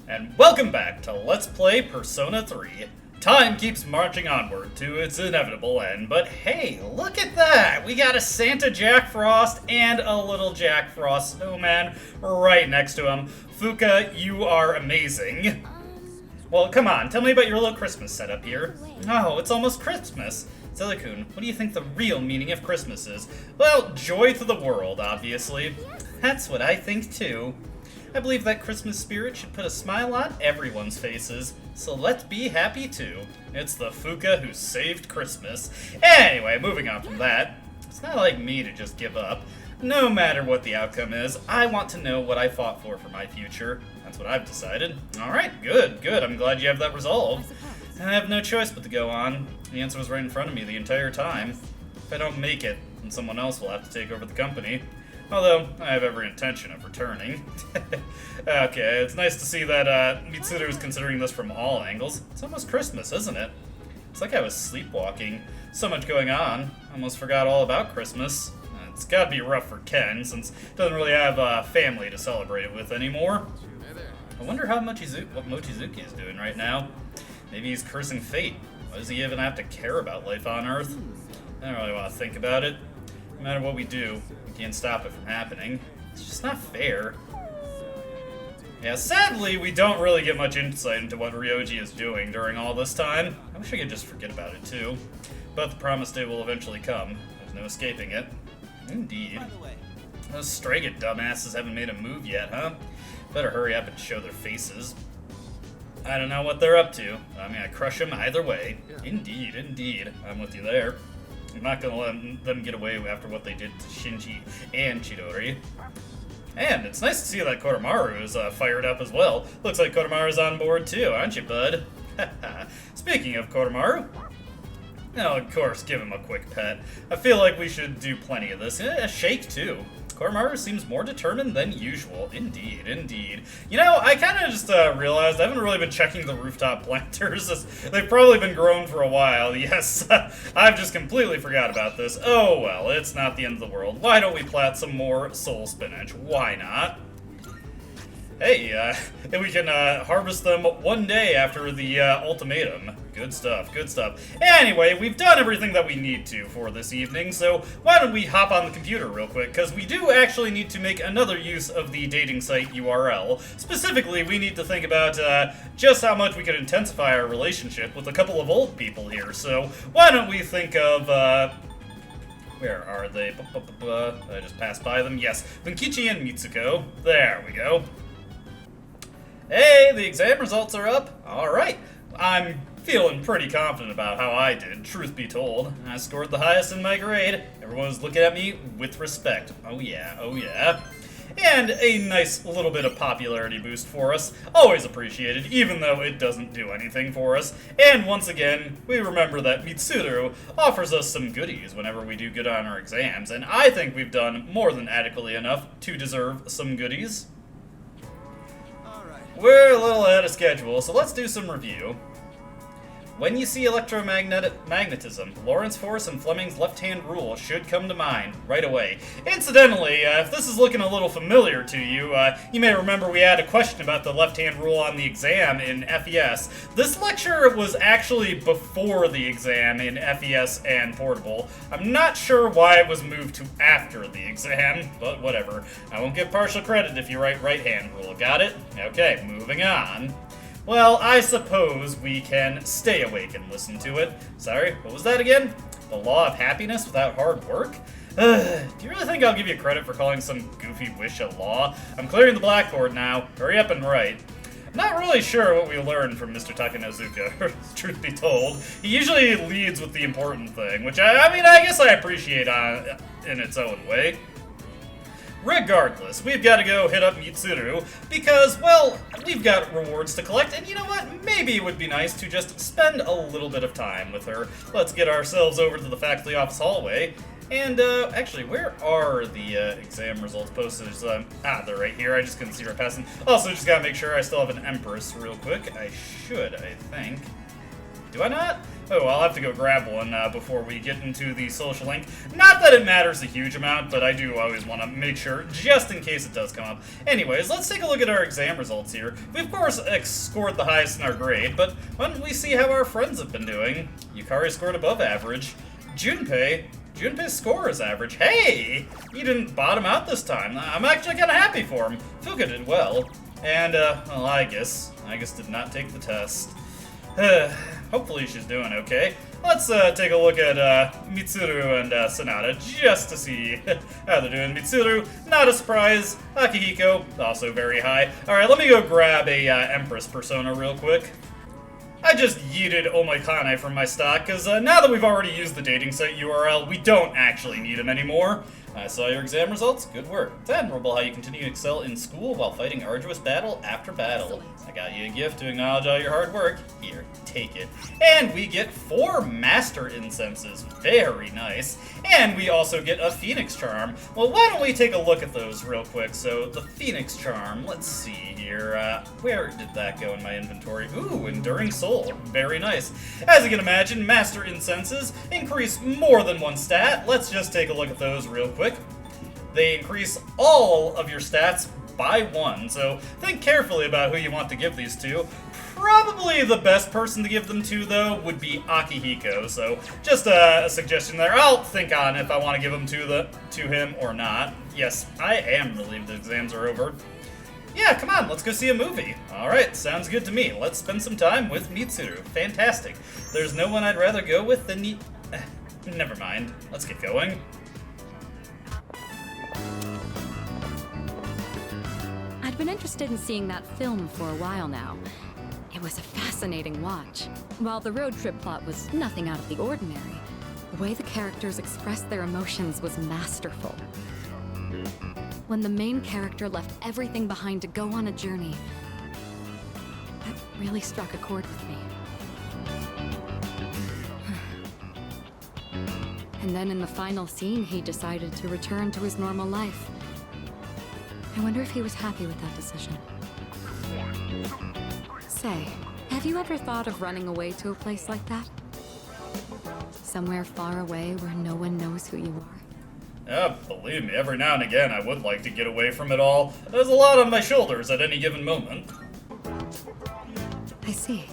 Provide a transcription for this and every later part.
And welcome back to Let's Play Persona 3. Time keeps marching onward to its inevitable end, but hey, look at that! We got a Santa Jack Frost and a little Jack Frost snowman right next to him. Fuuka, you are amazing. Well, come on, tell me about your little Christmas setup here. Oh, it's almost Christmas. Zilla-kun, what do you think the real meaning of Christmas is? Well, joy to the world, obviously. That's what I think too. I believe that Christmas spirit should put a smile on everyone's faces, so let's be happy too. It's the Fuuka who saved Christmas. Anyway, moving on from that, it's not like me to just give up. No matter what the outcome is, I want to know what I fought for my future. That's what I've decided. Alright, good. I'm glad you have that resolve. I have no choice but to go on. The answer was right in front of me the entire time. If I don't make it, then someone else will have to take over the company. Although, I have every intention of returning. Okay, it's nice to see that Mitsuru is considering this from all angles. It's almost Christmas, isn't it? It's like I was sleepwalking. So much going on. I almost forgot all about Christmas. It's gotta be rough for Ken, since he doesn't really have a family to celebrate it with anymore. I wonder how what Mochizuki is doing right now. Maybe he's cursing fate. Why does he even have to care about life on Earth? I don't really want to think about it. No matter what we do, we can't stop it from happening. It's just not fair. Yeah, sadly, we don't really get much insight into what Ryoji is doing during all this time. I wish I could just forget about it, too. But the promised day will eventually come. There's no escaping it. Indeed. Those Stray Kid dumbasses haven't made a move yet, huh? Better hurry up and show their faces. I don't know what they're up to. I'm gonna crush them either way. Indeed. I'm with you there. I'm not gonna let them get away after what they did to Shinji and Chidori. And it's nice to see that Koromaru is fired up as well. Looks like Koromaru's on board too, aren't you, bud? Speaking of Koromaru, oh, of course, give him a quick pet. I feel like we should do plenty of this. A shake too. Koromaru seems more determined than usual. Indeed. You know, I kind of just realized I haven't really been checking the rooftop planters. They've probably been grown for a while. Yes, I've just completely forgot about this. Oh well, it's not the end of the world. Why don't we plant some more soul spinach? Why not? Hey, we can harvest them one day after the ultimatum. Good stuff. Anyway, we've done everything that we need to for this evening, so why don't we hop on the computer real quick, because we do actually need to make another use of the dating site URL. Specifically, we need to think about just how much we could intensify our relationship with a couple of old people here, so why don't we think of, where are they? I just passed by them. Yes, Bunkichi and Mitsuko. There we go. Hey, the exam results are up. Alright, I'm feeling pretty confident about how I did, truth be told. I scored the highest in my grade. Everyone was looking at me with respect. Oh yeah. And a nice little bit of popularity boost for us. Always appreciated, even though it doesn't do anything for us. And once again, we remember that Mitsuru offers us some goodies whenever we do good on our exams, and I think we've done more than adequately enough to deserve some goodies. We're a little ahead of schedule, so let's do some review. When you see electromagnetism, Lorentz force and Fleming's left-hand rule should come to mind right away. Incidentally, if this is looking a little familiar to you, you may remember we had a question about the left-hand rule on the exam in FES. This lecture was actually before the exam in FES and Portable. I'm not sure why it was moved to after the exam, but whatever. I won't give partial credit if you write right-hand rule. Got it? Okay, moving on. Well, I suppose we can stay awake and listen to it. Sorry, what was that again? The law of happiness without hard work? Do you really think I'll give you credit for calling some goofy wish a law? I'm clearing the blackboard now. Hurry up and write. I'm not really sure what we learned from Mr. Takenozuka, truth be told. He usually leads with the important thing, which I guess I appreciate in its own way. Regardless, we've got to go hit up Mitsuru because, well, we've got rewards to collect, and you know what? Maybe it would be nice to just spend a little bit of time with her. Let's get ourselves over to the faculty office hallway. And, actually, where are the exam results posted? They're right here. I just couldn't see her passing. Also, just gotta make sure I still have an Empress real quick. I should, I think. Do I not? Oh, I'll have to go grab one before we get into the social link. Not that it matters a huge amount, but I do always want to make sure, just in case it does come up. Anyways, let's take a look at our exam results here. We, of course, scored the highest in our grade, but why don't we see how our friends have been doing? Yukari scored above average. Junpei's score is average. Hey! He didn't bottom out this time. I'm actually kind of happy for him. Fuuka did well. And, well, I guess did not take the test. Hopefully she's doing okay. Let's take a look at Mitsuru and Sonata just to see how they're doing. Mitsuru, not a surprise. Akihiko, also very high. Alright, let me go grab a Empress persona real quick. I just yeeted Omaikane from my stock, because now that we've already used the dating site URL, we don't actually need them anymore. I saw your exam results. Good work. It's admirable how you continue to excel in school while fighting arduous battle after battle. I got you a gift to acknowledge all your hard work. Here, take it. And we get 4 Master Incenses. Very nice. And we also get a Phoenix Charm. Well, why don't we take a look at those real quick? So, the Phoenix Charm, let's see here. Where did that go in my inventory? Ooh, Enduring Soul. Very nice. As you can imagine, Master Incenses increase more than one stat. Let's just take a look at those real quick. They increase all of your stats by 1, so think carefully about who you want to give these to. Probably the best person to give them to, though, would be Akihiko, so just a suggestion there. I'll think on if I want to give them to him or not. Yes, I am relieved the exams are over. Yeah, come on, let's go see a movie. Alright, sounds good to me. Let's spend some time with Mitsuru. Fantastic. There's no one I'd rather go with than never mind. Let's get going. I'd been interested in seeing that film for a while now. It was a fascinating watch. While the road trip plot was nothing out of the ordinary, the way the characters expressed their emotions was masterful. When the main character left everything behind to go on a journey, that really struck a chord with me. And then in the final scene, he decided to return to his normal life. I wonder if he was happy with that decision. Say, have you ever thought of running away to a place like that? Somewhere far away where no one knows who you are? Yeah, believe me, every now and again I would like to get away from it all. There's a lot on my shoulders at any given moment. I see.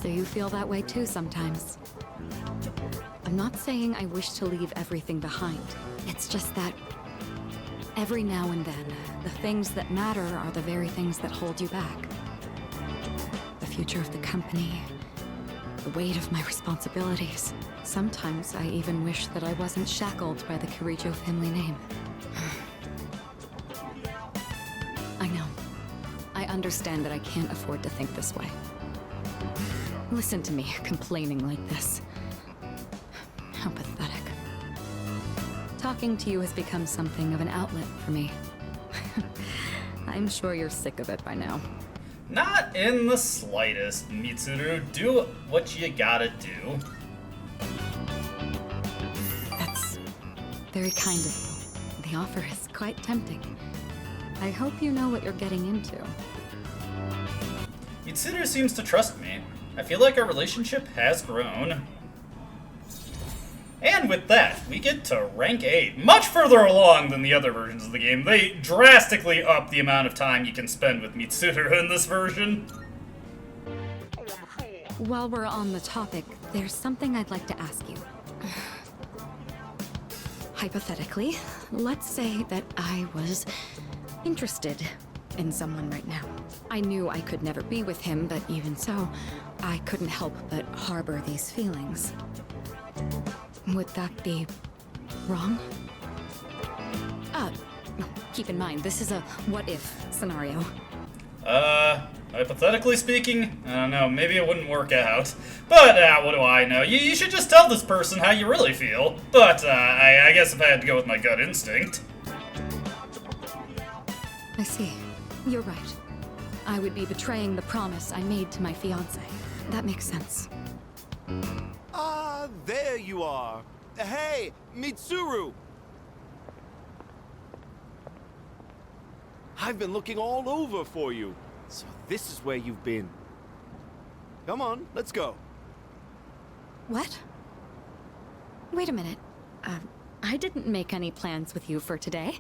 So you feel that way too sometimes. I'm not saying I wish to leave everything behind. It's just that every now and then, the things that matter are the very things that hold you back. The future of the company, the weight of my responsibilities. Sometimes I even wish that I wasn't shackled by the Kirijo family name. I know. I understand that I can't afford to think this way. Listen to me complaining like this. How pathetic. Talking to you has become something of an outlet for me. I'm sure you're sick of it by now. Not in the slightest, Mitsuru. Do what you gotta do. That's very kind of you. The offer is quite tempting. I hope you know what you're getting into. Mitsuru seems to trust me. I feel like our relationship has grown. And with that, we get to rank 8. Much further along than the other versions of the game. They drastically up the amount of time you can spend with Mitsuru in this version. While we're on the topic, there's something I'd like to ask you. Hypothetically, let's say that I was interested in someone right now. I knew I could never be with him, but even so, I couldn't help but harbor these feelings. Would that be wrong? Keep in mind, this is a what-if scenario. Hypothetically speaking, I don't know, maybe it wouldn't work out. But, what do I know? You should just tell this person how you really feel. But, I guess if I had to go with my gut instinct. I see. You're right. I would be betraying the promise I made to my fiancé. That makes sense. Ah, there you are. Hey, Mitsuru! I've been looking all over for you. So this is where you've been. Come on, let's go. What? Wait a minute. I didn't make any plans with you for today.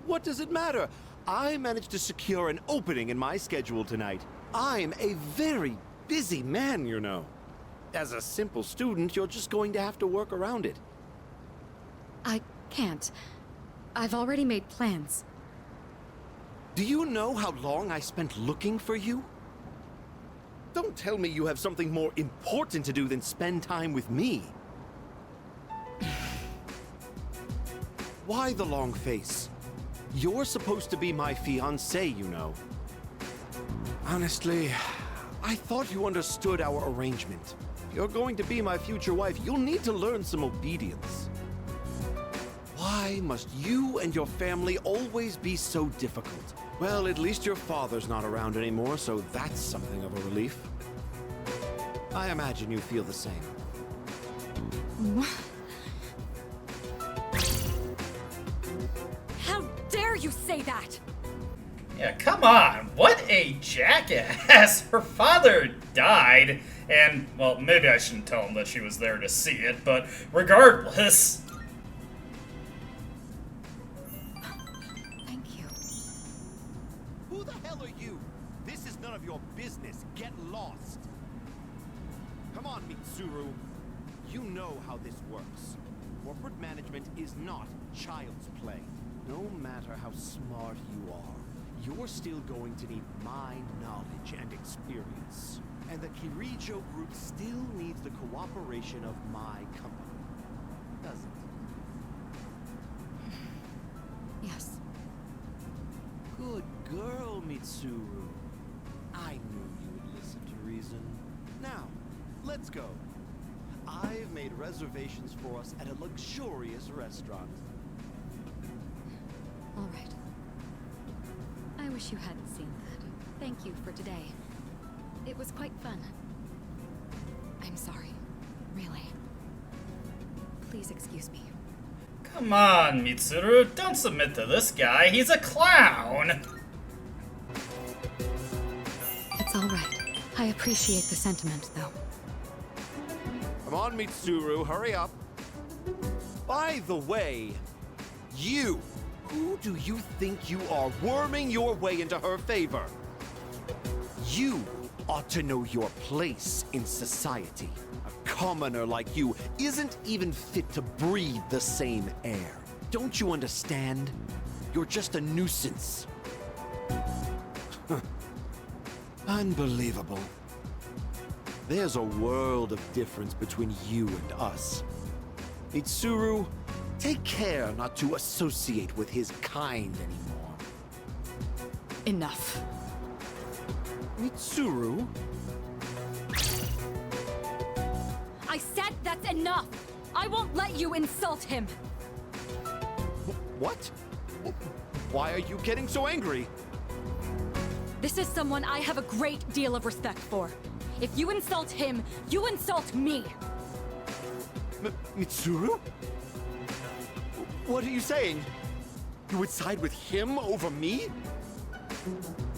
What does it matter? I managed to secure an opening in my schedule tonight. I'm a very busy man, you know. As a simple student, you're just going to have to work around it. I can't. I've already made plans. Do you know how long I spent looking for you? Don't tell me you have something more important to do than spend time with me. Why the long face? You're supposed to be my fiancé, you know. Honestly, I thought you understood our arrangement. You're going to be my future wife. You'll need to learn some obedience. Why must you and your family always be so difficult? Well, at least your father's not around anymore, so that's something of a relief. I imagine you feel the same. How dare you say that? Yeah, come on. What a jackass. Her father died, and, well, maybe I shouldn't tell him that she was there to see it, but regardless... Thank you. Who the hell are you? This is none of your business. Get lost. Come on, Mitsuru. You know how this works. Corporate management is not child's play. No matter how smart you are, you're still going to need my knowledge and experience. And the Kirijo group still needs the cooperation of my company. Doesn't it? Yes. Good girl, Mitsuru. I knew you would listen to reason. Now, let's go. I've made reservations for us at a luxurious restaurant. All right. I wish you hadn't seen that. Thank you for today. It was quite fun. I'm sorry. Really. Please excuse me. Come on, Mitsuru, don't submit to this guy. He's a clown! It's all right. I appreciate the sentiment, though. Come on, Mitsuru, hurry up. By the way, you, who do you think you are worming your way into her favor? You ought to know your place in society. A commoner like you isn't even fit to breathe the same air. Don't you understand? You're just a nuisance. Unbelievable. There's a world of difference between you and us. Mitsuru, take care not to associate with his kind anymore. Enough. Mitsuru? I said that's enough! I won't let you insult him! What? Why are you getting so angry? This is someone I have a great deal of respect for. If you insult him, you insult me! Mitsuru? What are you saying? You would side with him over me?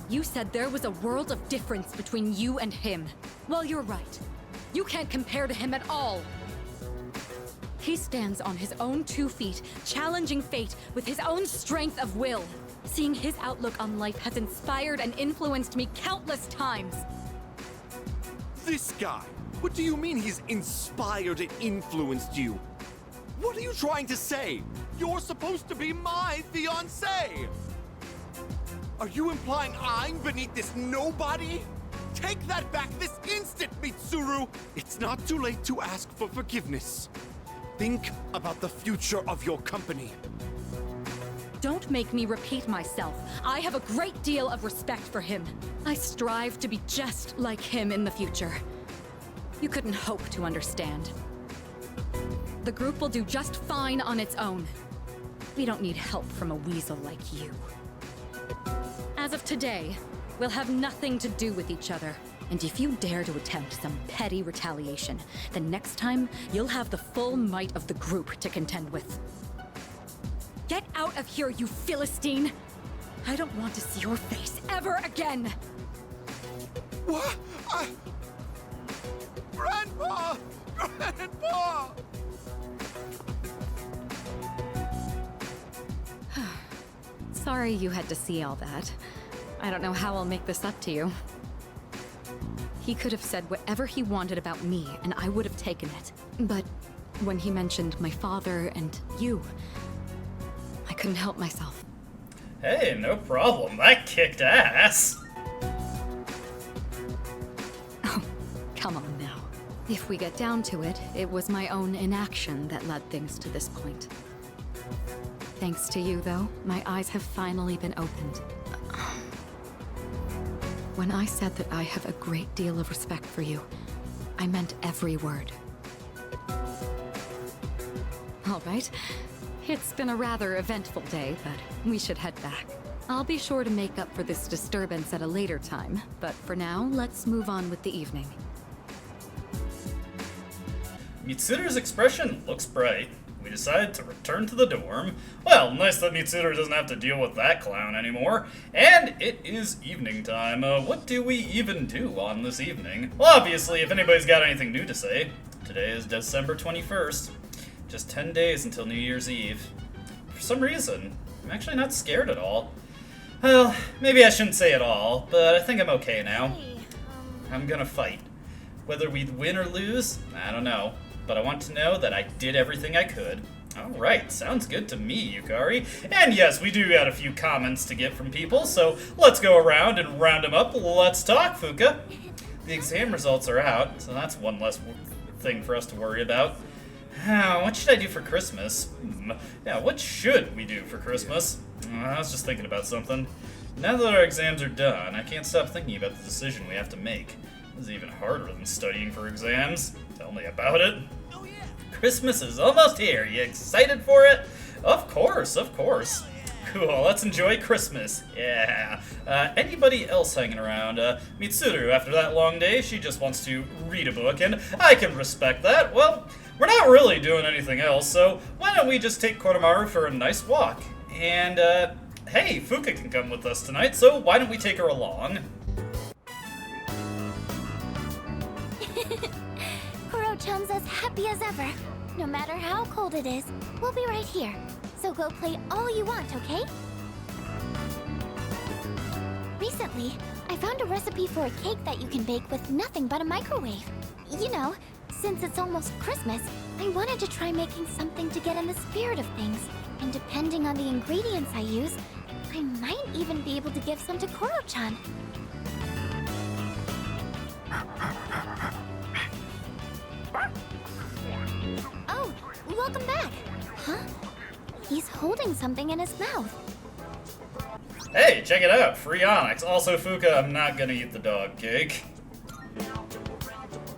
You said there was a world of difference between you and him. Well, you're right. You can't compare to him at all. He stands on his own 2 feet, challenging fate with his own strength of will. Seeing his outlook on life has inspired and influenced me countless times. This guy? What do you mean he's inspired and influenced you? What are you trying to say? You're supposed to be my fiancé! Are you implying I'm beneath this nobody? Take that back this instant, Mitsuru! It's not too late to ask for forgiveness. Think about the future of your company. Don't make me repeat myself. I have a great deal of respect for him. I strive to be just like him in the future. You couldn't hope to understand. The group will do just fine on its own. We don't need help from a weasel like you. As of today, we'll have nothing to do with each other. And if you dare to attempt some petty retaliation, then next time, you'll have the full might of the group to contend with. Get out of here, you Philistine! I don't want to see your face ever again! What? Grandpa! Grandpa! Sorry you had to see all that. I don't know how I'll make this up to you. He could have said whatever he wanted about me, and I would have taken it. But when he mentioned my father and you, I couldn't help myself. Hey, no problem. That kicked ass. Oh, come on now. If we get down to it, it was my own inaction that led things to this point. Thanks to you, though, my eyes have finally been opened. When I said that I have a great deal of respect for you, I meant every word. All right. It's been a rather eventful day, but we should head back. I'll be sure to make up for this disturbance at a later time, but for now, let's move on with the evening. Mitsuru's expression looks bright. We decide to return to the dorm. Well, nice that Mitsuru doesn't have to deal with that clown anymore. And it is evening time. What do we even do on this evening? Well, obviously, if anybody's got anything new to say, today is December 21st. Just 10 days until New Year's Eve. For some reason, I'm actually not scared at all. Well, maybe I shouldn't say it all, but I think I'm okay now. Hey, I'm gonna fight. Whether we win or lose, I don't know. But I want to know that I did everything I could. Alright, sounds good to me, Yukari. And yes, we do got a few comments to get from people, so let's go around and round them up. Let's talk, Fuuka. The exam results are out, so that's one less thing for us to worry about. What should I do for Christmas? Yeah, what should we do for Christmas? I was just thinking about something. Now that our exams are done, I can't stop thinking about the decision we have to make. This is even harder than studying for exams. Tell me about it. Oh, yeah. Christmas is almost here. You excited for it? Of course, of course. Cool, let's enjoy Christmas. Yeah. Anybody else hanging around? Mitsuru, after that long day, she just wants to read a book, and I can respect that. Well, we're not really doing anything else, so why don't we just take Koromaru for a nice walk? And, hey, Fuuka can come with us tonight, so why don't we take her along? Koro-chan's as happy as ever. No matter how cold it is, we'll be right here. So go play all you want, okay? Recently, I found a recipe for a cake that you can bake with nothing but a microwave. You know, since it's almost Christmas, I wanted to try making something to get in the spirit of things. And depending on the ingredients I use, I might even be able to give some to Koro-chan. Oh, welcome back. Huh? He's holding something in his mouth. Hey, check it out, free Onyx. Also, Fuuka, I'm not gonna eat the dog cake.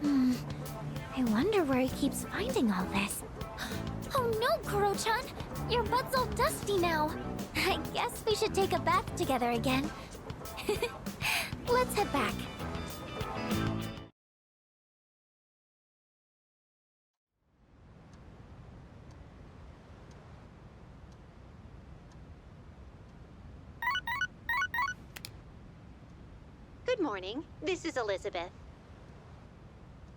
I wonder where he keeps finding all this. Oh no, Koro-chan! Your butt's all dusty now. I guess we should take a bath together again. Let's head back. Good morning. This is Elizabeth.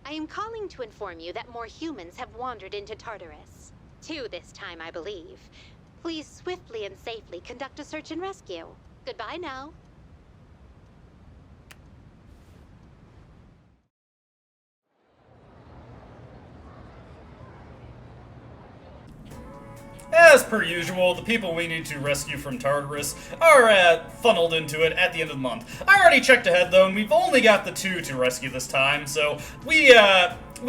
I am calling to inform you that more humans have wandered into Tartarus. 2 this time, I believe. Please swiftly and safely conduct a search and rescue. Goodbye now. As per usual, the people we need to rescue from Tartarus are funneled into it at the end of the month. I already checked ahead though, and we've only got the 2 to rescue this time, so we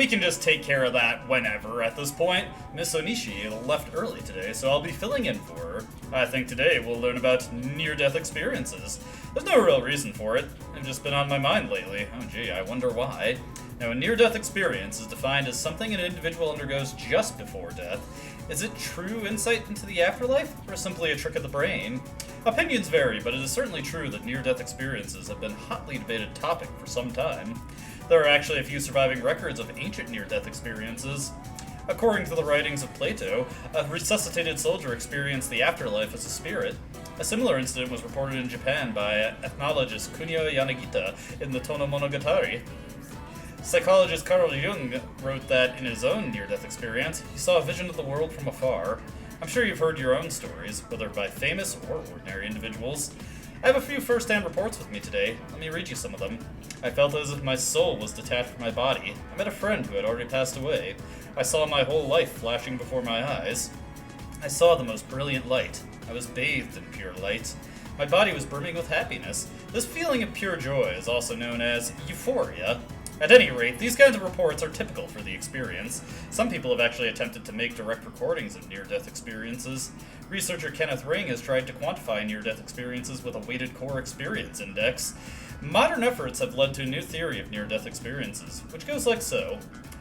can just take care of that whenever at this point. Miss Onishi left early today, so I'll be filling in for her. I think today we'll learn about near-death experiences. There's no real reason for it. They've just been on my mind lately. Oh gee, I wonder why. Now, a near-death experience is defined as something an individual undergoes just before death. Is it true insight into the afterlife, or simply a trick of the brain? Opinions vary, but it is certainly true that near-death experiences have been a hotly debated topic for some time. There are actually a few surviving records of ancient near-death experiences. According to the writings of Plato, a resuscitated soldier experienced the afterlife as a spirit. A similar incident was reported in Japan by ethnologist Kunio Yanagita in the Tono Monogatari. Psychologist Carl Jung wrote that in his own near-death experience, he saw a vision of the world from afar. I'm sure you've heard your own stories, whether by famous or ordinary individuals. I have a few first-hand reports with me today. Let me read you some of them. I felt as if my soul was detached from my body. I met a friend who had already passed away. I saw my whole life flashing before my eyes. I saw the most brilliant light. I was bathed in pure light. My body was brimming with happiness. This feeling of pure joy is also known as euphoria. At any rate, these kinds of reports are typical for the experience. Some people have actually attempted to make direct recordings of near-death experiences. Researcher Kenneth Ring has tried to quantify near-death experiences with a weighted core experience index. Modern efforts have led to a new theory of near-death experiences, which goes like so.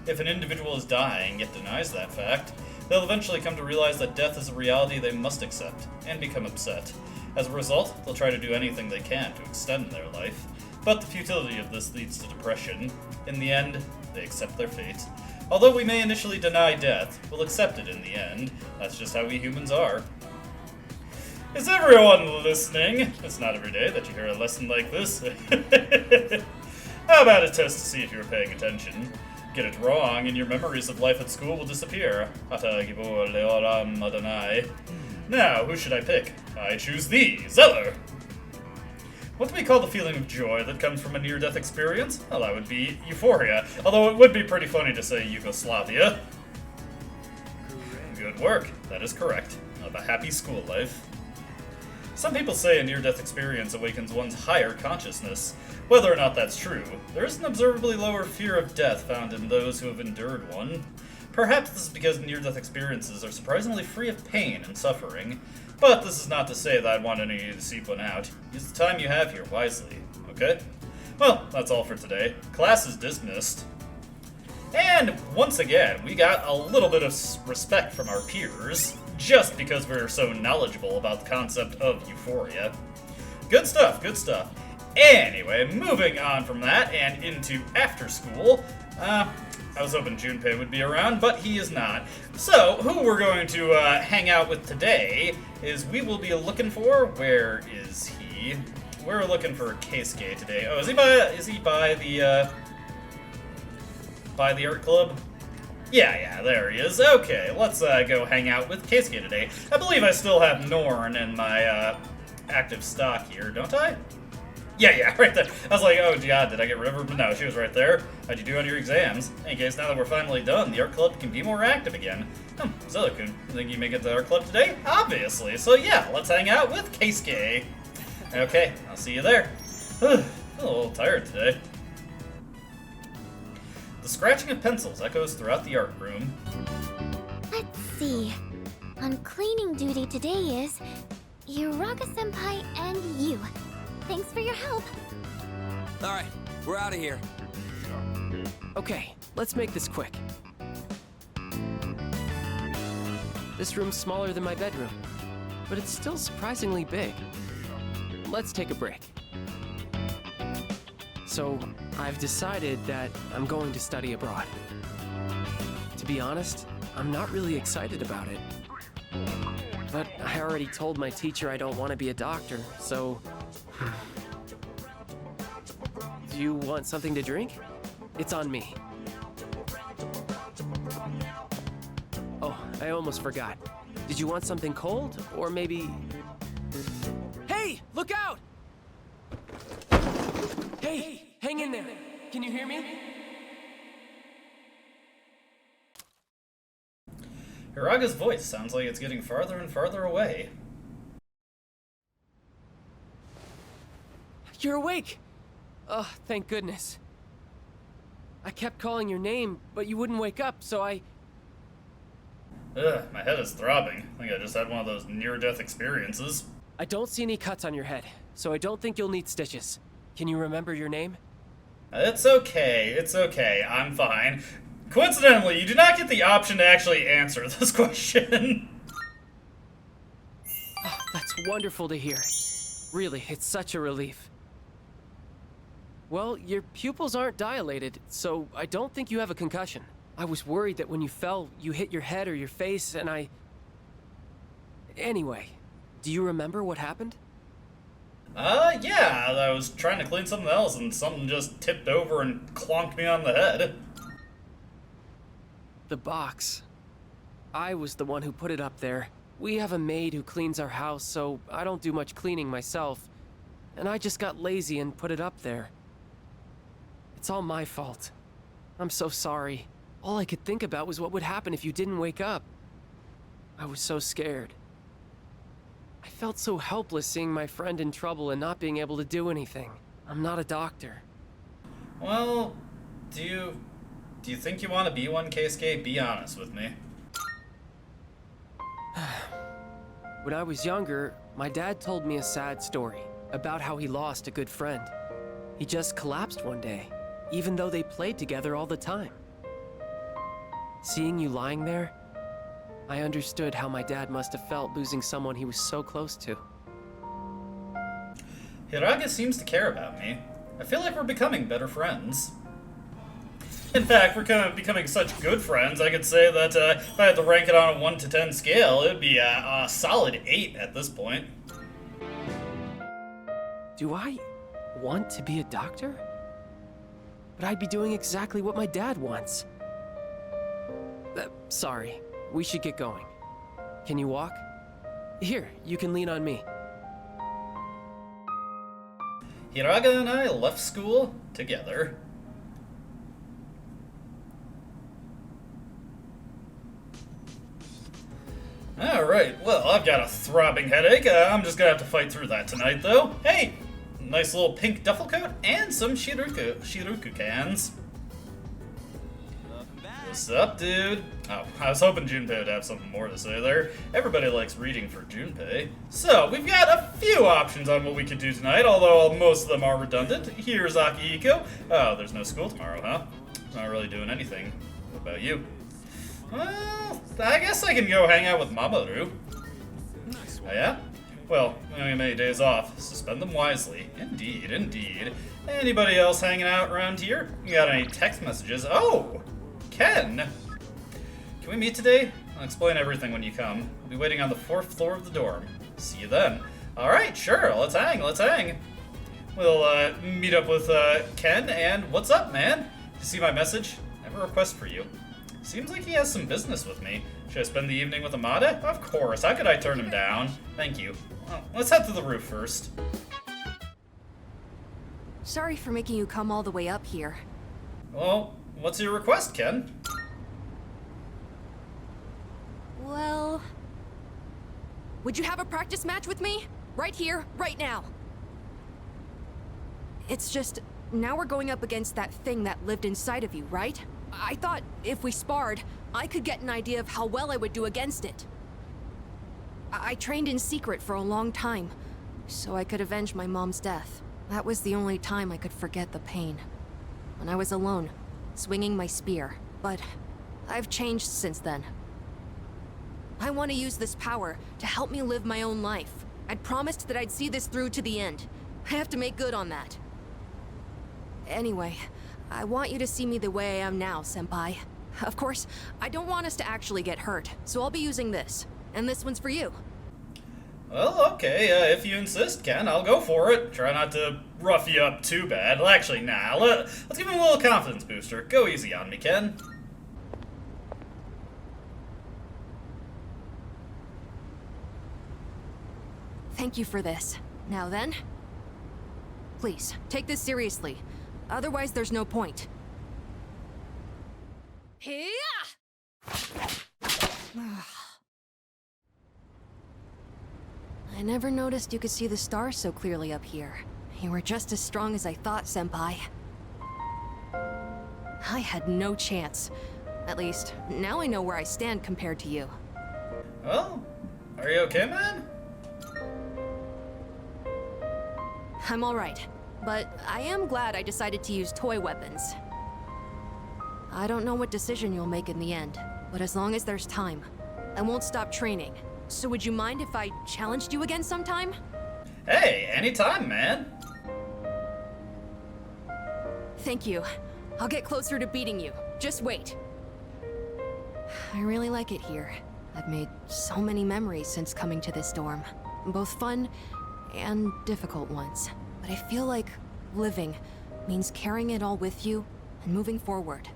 If an individual is dying yet denies that fact, they'll eventually come to realize that death is a reality they must accept, and become upset. As a result, they'll try to do anything they can to extend their life. But the futility of this leads to depression. In the end, they accept their fate. Although we may initially deny death, we'll accept it in the end. That's just how we humans are. Is everyone listening? It's not every day that you hear a lesson like this. How about a test to see if you're paying attention? Get it wrong, and your memories of life at school will disappear. Hata gibor leoram adonai. Now, who should I pick? I choose thee, Zeller! What do we call the feeling of joy that comes from a near-death experience? Well, that would be euphoria, although it would be pretty funny to say Yugoslavia. Good work. That is correct. Of a happy school life. Some people say a near-death experience awakens one's higher consciousness. Whether or not that's true, there is an observably lower fear of death found in those who have endured one. Perhaps this is because near-death experiences are surprisingly free of pain and suffering. But this is not to say that I'd want any of you to seek one out. Use the time you have here wisely, okay? Well, that's all for today. Class is dismissed. And once again, we got a little bit of respect from our peers, just because we're so knowledgeable about the concept of euphoria. Good stuff, good stuff. Anyway, moving on from that and into after school. I was hoping Junpei would be around, but he is not. So, who we're going to hang out with today is we will be looking for... Where is he? We're looking for Keisuke today. Oh, is he by the art club? Yeah, there he is. Okay, let's go hang out with Keisuke today. I believe I still have Norn in my active stock here, don't I? Yeah, right there. I was like, oh god, did I get rid of her? But no, she was right there. How'd you do on your exams? In case now that we're finally done, the art club can be more active again. Zeller-kun, you think you make it to the art club today? Obviously. So yeah, let's hang out with Keisuke. Okay, I'll see you there. I'm a little tired today. The scratching of pencils echoes throughout the art room. Let's see. On cleaning duty today is Uraga-senpai and you. Thanks for your help. Alright, we're out of here. Okay, let's make this quick. This room's smaller than my bedroom, but it's still surprisingly big. Let's take a break. So, I've decided that I'm going to study abroad. To be honest, I'm not really excited about it. But I already told my teacher I don't want to be a doctor, so... Do you want something to drink? It's on me. Oh, I almost forgot. Did you want something cold, or maybe... Hey, look out! Hey, hang in there. Can you hear me? Hiraga's voice sounds like it's getting farther and farther away. You're awake! Oh, thank goodness. I kept calling your name, but you wouldn't wake up, so I... Ugh, my head is throbbing. I think I just had one of those near-death experiences. I don't see any cuts on your head, so I don't think you'll need stitches. Can you remember your name? It's okay, I'm fine. Coincidentally, you do not get the option to actually answer this question. Oh, that's wonderful to hear. Really, it's such a relief. Well, your pupils aren't dilated, so I don't think you have a concussion. I was worried that when you fell, you hit your head or your face, and Anyway, do you remember what happened? Yeah, I was trying to clean something else and something just tipped over and clonked me on the head. The box. I was the one who put it up there. We have a maid who cleans our house, so I don't do much cleaning myself. And I just got lazy and put it up there. It's all my fault. I'm so sorry. All I could think about was what would happen if you didn't wake up. I was so scared. I felt so helpless seeing my friend in trouble and not being able to do anything. I'm not a doctor. Well, do you think you want to be one, Keisuke? Be honest with me. When I was younger, my dad told me a sad story about how he lost a good friend. He just collapsed one day, even though they played together all the time. Seeing you lying there, I understood how my dad must have felt losing someone he was so close to. Hiraga seems to care about me. I feel like we're becoming better friends. In fact, we're kind of becoming such good friends, I could say that if I had to rank it on a 1 to 10 scale, it would be a solid 8 at this point. Do I want to be a doctor? But I'd be doing exactly what my dad wants. Sorry, we should get going. Can you walk? Here, you can lean on me. Hiraga and I left school together. Alright, well, I've got a throbbing headache. I'm just gonna have to fight through that tonight, though. Hey! Nice little pink duffel coat and some Shiruku cans. What's up, dude? Oh, I was hoping Junpei would have something more to say there. Everybody likes reading for Junpei. So, we've got a few options on what we could do tonight, although most of them are redundant. Here's Akihiko. Oh, there's no school tomorrow, huh? Not really doing anything. What about you? Well, I guess I can go hang out with Mamoru. Oh, yeah? Well, we only have many days off, so spend them wisely. Indeed, indeed. Anybody else hanging out around here? You got any text messages? Oh! Ken! Can we meet today? I'll explain everything when you come. I'll be waiting on the 4th floor of the dorm. See you then. Alright, sure, let's hang, let's hang. We'll meet up with Ken, and what's up, man? Did you see my message? I have a request for you. Seems like he has some business with me. Should I spend the evening with Amada? Of course, how could I turn him down? Thank you. Well, let's head to the roof first. Sorry for making you come all the way up here. Well, what's your request, Ken? Well... Would you have a practice match with me? Right here, right now. It's just, now we're going up against that thing that lived inside of you, right? I thought if we sparred, I could get an idea of how well I would do against it. I trained in secret for a long time, so I could avenge my mom's death. That was the only time I could forget the pain. When I was alone, swinging my spear. But I've changed since then. I want to use this power to help me live my own life. I'd promised that I'd see this through to the end. I have to make good on that. Anyway, I want you to see me the way I am now, Senpai. Of course, I don't want us to actually get hurt, so I'll be using this. And this one's for you. Well, okay, if you insist, Ken, I'll go for it. Try not to rough you up too bad. Well, actually, nah, let's give him a little confidence booster. Go easy on me, Ken. Thank you for this. Now then, please, take this seriously. Otherwise, there's no point. I never noticed you could see the stars so clearly up here. You were just as strong as I thought, Senpai. I had no chance. At least, now I know where I stand compared to you. Well, are you okay, man? I'm alright, but I am glad I decided to use toy weapons. I don't know what decision you'll make in the end, but as long as there's time, I won't stop training. So would you mind if I challenged you again sometime? Hey, anytime, man. Thank you. I'll get closer to beating you. Just wait. I really like it here. I've made so many memories since coming to this dorm. Both fun and difficult ones. But I feel like living means carrying it all with you and moving forward.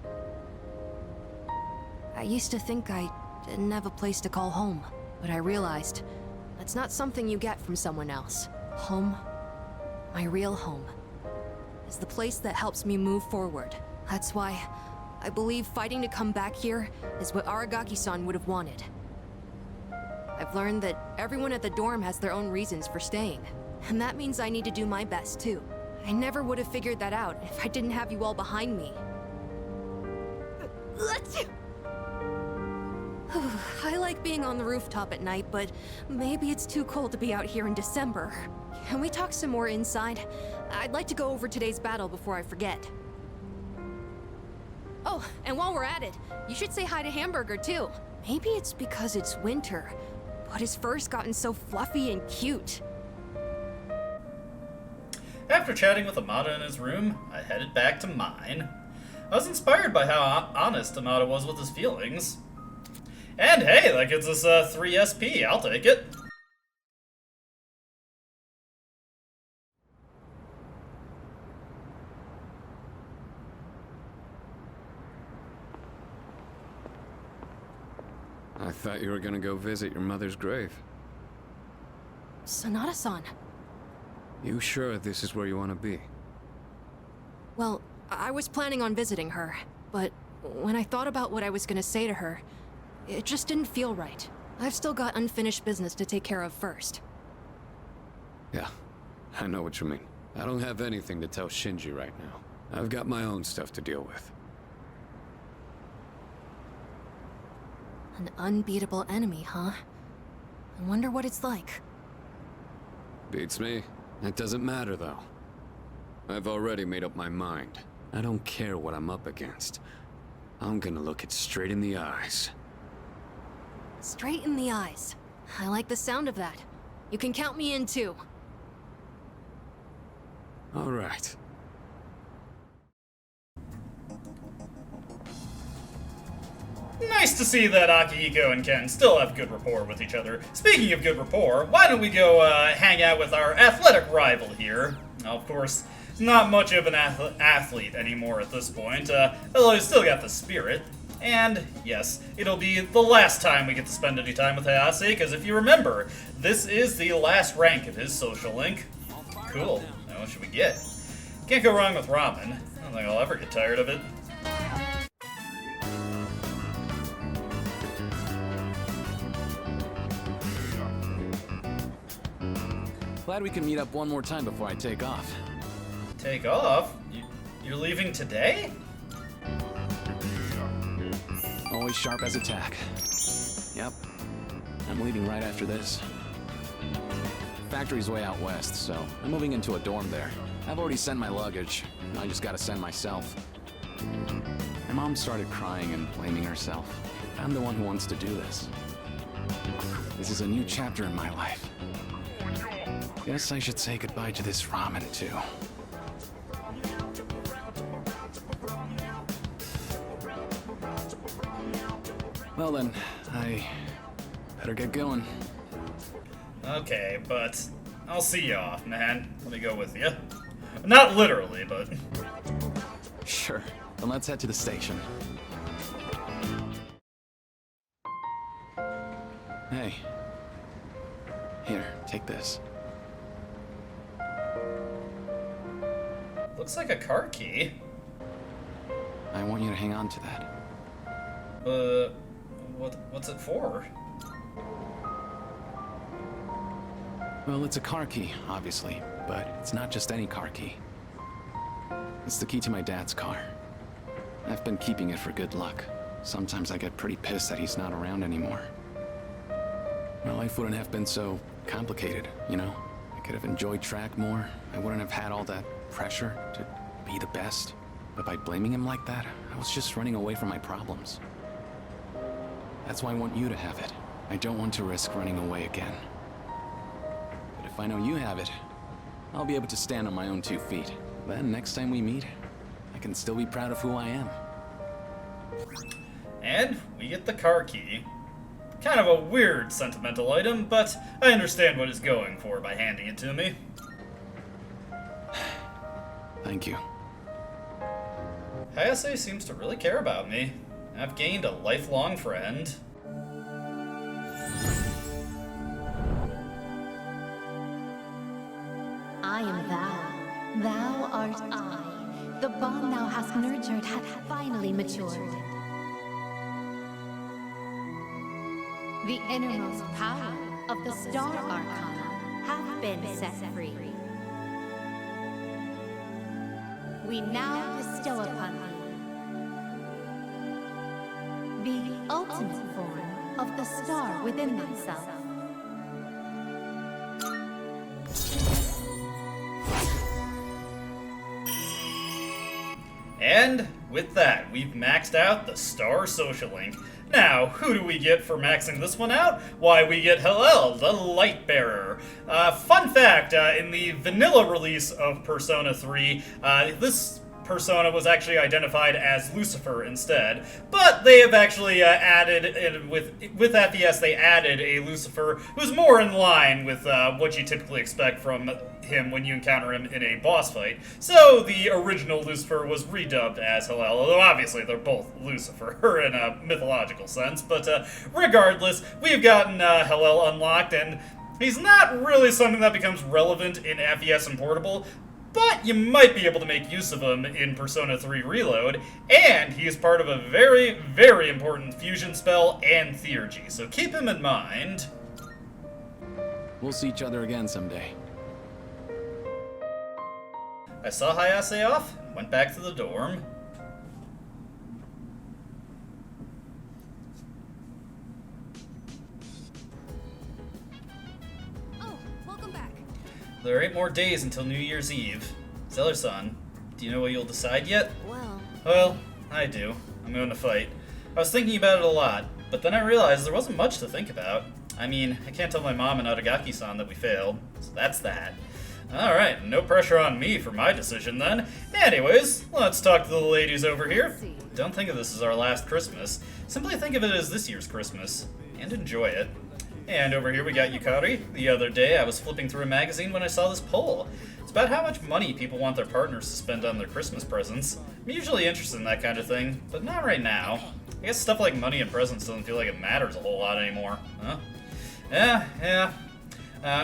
I used to think I didn't have a place to call home, but I realized that's not something you get from someone else. Home, my real home, is the place that helps me move forward. That's why I believe fighting to come back here is what Aragaki-san would have wanted. I've learned that everyone at the dorm has their own reasons for staying, and that means I need to do my best too. I never would have figured that out if I didn't have you all behind me. I like being on the rooftop at night, but maybe it's too cold to be out here in December. Can we talk some more inside? I'd like to go over today's battle before I forget. Oh, and while we're at it, you should say hi to Hamburger too. Maybe it's because it's winter, but his fur's gotten so fluffy and cute. After chatting with Amada in his room, I headed back to mine. I was inspired by how honest Amada was with his feelings. And hey, that gets us 3 SP, I'll take it. I thought you were gonna go visit your mother's grave. Sanada-san. You sure this is where you want to be? Well, I was planning on visiting her, but when I thought about what I was gonna say to her, it just didn't feel right. I've still got unfinished business to take care of first. Yeah, I know what you mean. I don't have anything to tell Shinji right now. I've got my own stuff to deal with. An unbeatable enemy, huh? I wonder what it's like. Beats me. It doesn't matter, though. I've already made up my mind. I don't care what I'm up against. I'm gonna look it straight in the eyes. Straight in the eyes. I like the sound of that. You can count me in too. All right. Nice to see that Akihiko and Ken still have good rapport with each other. Speaking of good rapport, why don't we go hang out with our athletic rival here? Now, of course, he's not much of an athlete anymore at this point, although he's still got the spirit. And yes, it'll be the last time we get to spend any time with Hayase, because if you remember, this is the last rank of his social link. Cool. Now what should we get? Can't go wrong with ramen. I don't think I'll ever get tired of it. Glad we can meet up one more time before I take off. Take off? You're leaving today? Always sharp as a tack. Yep. I'm leaving right after this. Factory's way out west, so I'm moving into a dorm there. I've already sent my luggage. I just gotta send myself. My mom started crying and blaming herself. I'm the one who wants to do this. This is a new chapter in my life. Guess I should say goodbye to this ramen, too. Well then, I better get going. Okay, but I'll see you off, man. Let me go with you. Not literally, but... Sure, then let's head to the station. Hey. Here, take this. Looks like a car key. I want you to hang on to that. What's it for? Well, it's a car key, obviously, but it's not just any car key. It's the key to my dad's car. I've been keeping it for good luck. Sometimes I get pretty pissed that he's not around anymore. My life wouldn't have been so complicated, you know? I could have enjoyed track more. I wouldn't have had all that pressure to be the best. But by blaming him like that, I was just running away from my problems. That's why I want you to have it. I don't want to risk running away again. But if I know you have it, I'll be able to stand on my own 2 feet. Then next time we meet, I can still be proud of who I am. And we get the car key. Kind of a weird sentimental item, but I understand what he's going for by handing it to me. Thank you. Hayase seems to really care about me. I've gained a lifelong friend. I am thou. Thou art I. The bond thou hast nurtured hath finally matured. The innermost power of the Star Arcana hath been set free. We now bestow upon thee the ultimate form of the star within thyself. And with that, we've maxed out the Star Social Link. Now, who do we get for maxing this one out? Why, we get Hillel, the Lightbearer. Fun fact, in the vanilla release of Persona 3, this persona was actually identified as Lucifer instead, but they have actually added, with FES, they added a Lucifer who's more in line with what you typically expect from him when you encounter him in a boss fight. So the original Lucifer was redubbed as Hillel, although obviously they're both Lucifer in a mythological sense, but regardless, we've gotten Hillel unlocked, and he's not really something that becomes relevant in FES and Portable, but you might be able to make use of him in Persona 3 Reload, and he is part of a very, very important fusion spell and theurgy, so keep him in mind. We'll see each other again someday. I saw Hayase off and went back to the dorm. Oh, welcome back. There are 8 more days until New Year's Eve. Zeller-san, do you know what you'll decide yet? Well, I do. I'm going to fight. I was thinking about it a lot, but then I realized there wasn't much to think about. I mean, I can't tell my mom and Aragaki-san that we failed, so that's that. Alright, no pressure on me for my decision then. Anyways, let's talk to the ladies over here. Don't think of this as our last Christmas. Simply think of it as this year's Christmas, and enjoy it. And over here we got Yukari. The other day I was flipping through a magazine when I saw this poll. It's about how much money people want their partners to spend on their Christmas presents. I'm usually interested in that kind of thing, but not right now. I guess stuff like money and presents doesn't feel like it matters a whole lot anymore, huh? Yeah.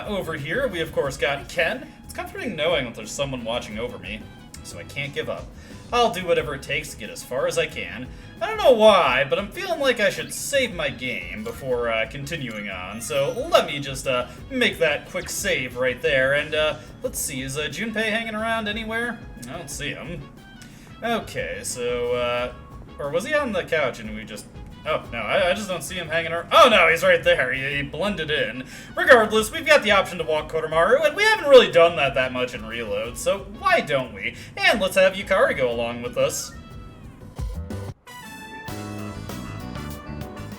Over here we of course got Ken. It's comforting knowing that there's someone watching over me, so I can't give up. I'll do whatever it takes to get as far as I can. I don't know why, but I'm feeling like I should save my game before continuing on, so let me just make that quick save right there, and let's see, is Junpei hanging around anywhere? I don't see him. Okay, so, or was he on the couch and we just... Oh, no, I just don't see him hanging around. Oh, no, he's right there. He blended in. Regardless, we've got the option to walk Koromaru, and we haven't really done that much in Reload, so why don't we? And let's have Yukari go along with us.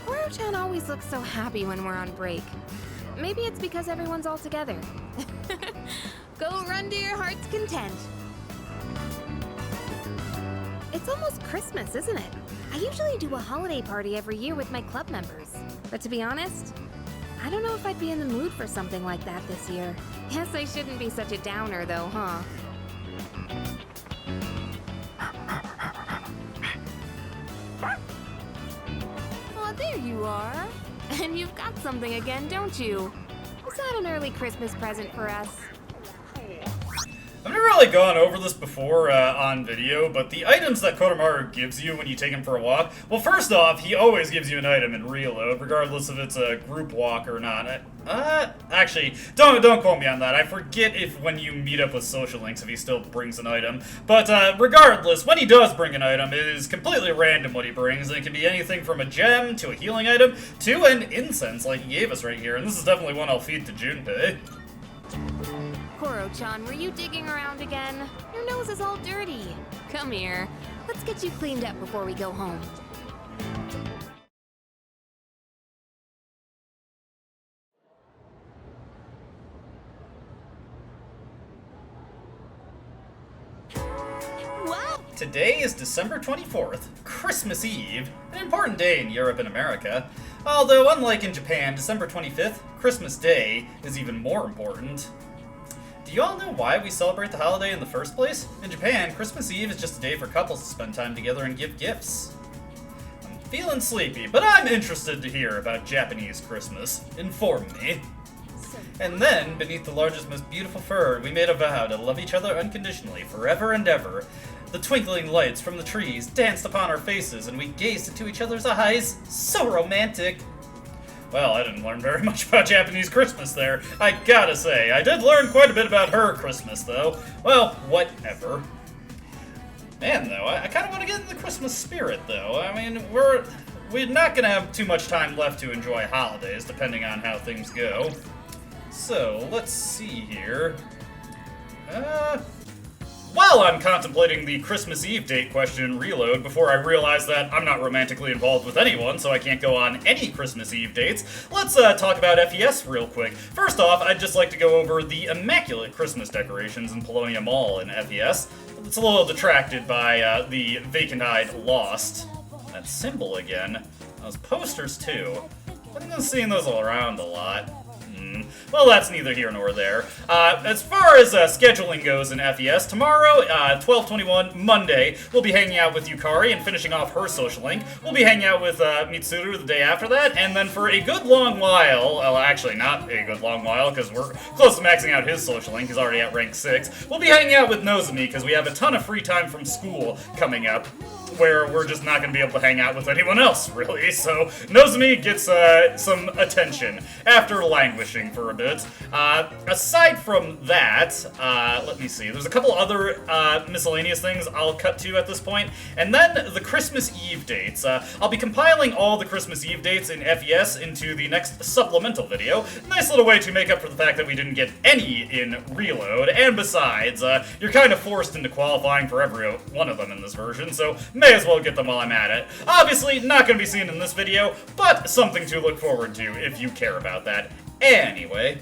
Koro-chan always looks so happy when we're on break. Maybe it's because everyone's all together. Go run to your heart's content. It's almost Christmas, isn't it? I usually do a holiday party every year with my club members. But to be honest, I don't know if I'd be in the mood for something like that this year. Guess I shouldn't be such a downer though, huh? Oh, there you are. And you've got something again, don't you? Is that an early Christmas present for us? I've never really gone over this before on video, but the items that Koromaru gives you when you take him for a walk, well, first off, he always gives you an item in Reload, regardless if it's a group walk or not. Actually, don't quote me on that. I forget if when you meet up with Social Links, if he still brings an item. But regardless, when he does bring an item, it is completely random what he brings, and it can be anything from a gem to a healing item to an incense like he gave us right here, and this is definitely one I'll feed to Junpei. Koro-chan, were you digging around again? Your nose is all dirty. Come here. Let's get you cleaned up before we go home. Wow! Today is December 24th, Christmas Eve, an important day in Europe and America. Although, unlike in Japan, December 25th, Christmas Day, is even more important. Do you all know why we celebrate the holiday in the first place? In Japan, Christmas Eve is just a day for couples to spend time together and give gifts. I'm feeling sleepy, but I'm interested to hear about Japanese Christmas. Inform me. And then, beneath the largest, most beautiful fir, we made a vow to love each other unconditionally, forever and ever. The twinkling lights from the trees danced upon our faces, and we gazed into each other's eyes. So romantic. Well, I didn't learn very much about Japanese Christmas there, I gotta say. I did learn quite a bit about her Christmas, though. Well, whatever. Man, though, I kind of want to get in the Christmas spirit, though. I mean, we're not gonna have too much time left to enjoy holidays, depending on how things go. So, let's see here. While I'm contemplating the Christmas Eve date question in Reload, before I realize that I'm not romantically involved with anyone, so I can't go on any Christmas Eve dates, let's talk about FES real quick. First off, I'd just like to go over the immaculate Christmas decorations in Polonia Mall in FES. It's a little detracted by the vacant-eyed Lost. That symbol again. Those posters, too. I've been seeing those all around a lot. Well, that's neither here nor there. As far as scheduling goes in FES, tomorrow, 12/21, Monday, we'll be hanging out with Yukari and finishing off her social link. We'll be hanging out with Mitsuru the day after that, and then for a good long while, well, actually not a good long while, because we're close to maxing out his social link, he's already at rank 6, we'll be hanging out with Nozomi, because we have a ton of free time from school coming up, where we're just not going to be able to hang out with anyone else, really. So Nozomi gets some attention after languishing for a bit. Aside from that, let me see. There's a couple other miscellaneous things I'll cut to at this point. And then the Christmas Eve dates. I'll be compiling all the Christmas Eve dates in FES into the next supplemental video. Nice little way to make up for the fact that we didn't get any in Reload. And besides, you're kind of forced into qualifying for every one of them in this version, so may as well get them while I'm at it. Obviously, not going to be seen in this video, but something to look forward to if you care about that. Anyway,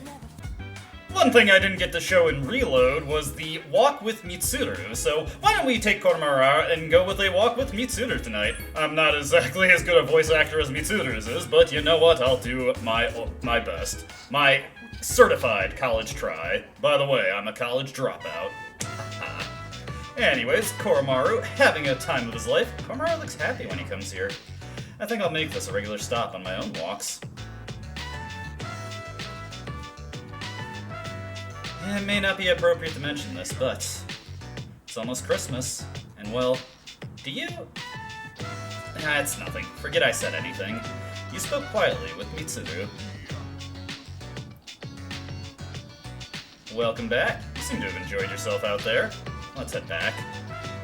one thing I didn't get to show in Reload was the walk with Mitsuru, so why don't we take Koromaru and go with a walk with Mitsuru tonight? I'm not exactly as good a voice actor as Mitsuru's is, but you know what, I'll do my best. My certified college try. By the way, I'm a college dropout. Anyways, Koromaru, having a time of his life. Koromaru looks happy when he comes here. I think I'll make this a regular stop on my own walks. It may not be appropriate to mention this, but it's almost Christmas, and well, do you? It's nothing. Forget I said anything. You spoke quietly with Mitsuru. Welcome back. You seem to have enjoyed yourself out there. Let's head back.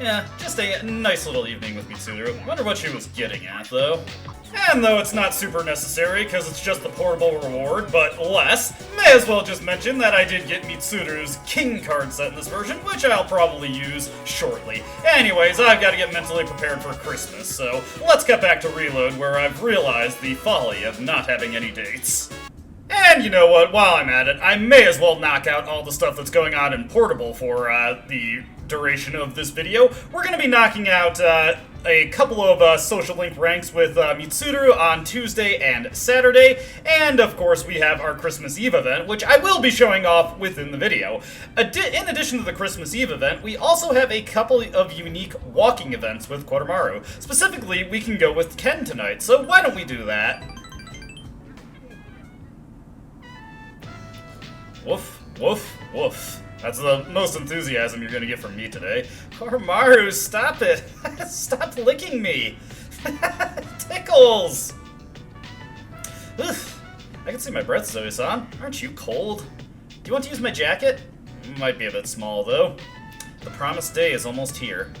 Yeah, just a nice little evening with Mitsuru. Wonder what she was getting at, though. And though it's not super necessary, because it's just the portable reward, but less, may as well just mention that I did get Mitsuru's King card set in this version, which I'll probably use shortly. Anyways, I've got to get mentally prepared for Christmas, so let's get back to Reload, where I've realized the folly of not having any dates. And you know what, while I'm at it, I may as well knock out all the stuff that's going on in Portable for the duration of this video. We're going to be knocking out a couple of social link ranks with Mitsuru on Tuesday and Saturday, and of course we have our Christmas Eve event, which I will be showing off within the video. In addition to the Christmas Eve event, we also have a couple of unique walking events with Koromaru. Specifically, we can go with Ken tonight, so why don't we do that? Woof, woof, woof. That's the most enthusiasm you're gonna get from me today. Koromaru, stop it! Stop licking me! Tickles! Oof. I can see my breath, Zoe-san. Aren't you cold? Do you want to use my jacket? Might be a bit small, though. The promised day is almost here.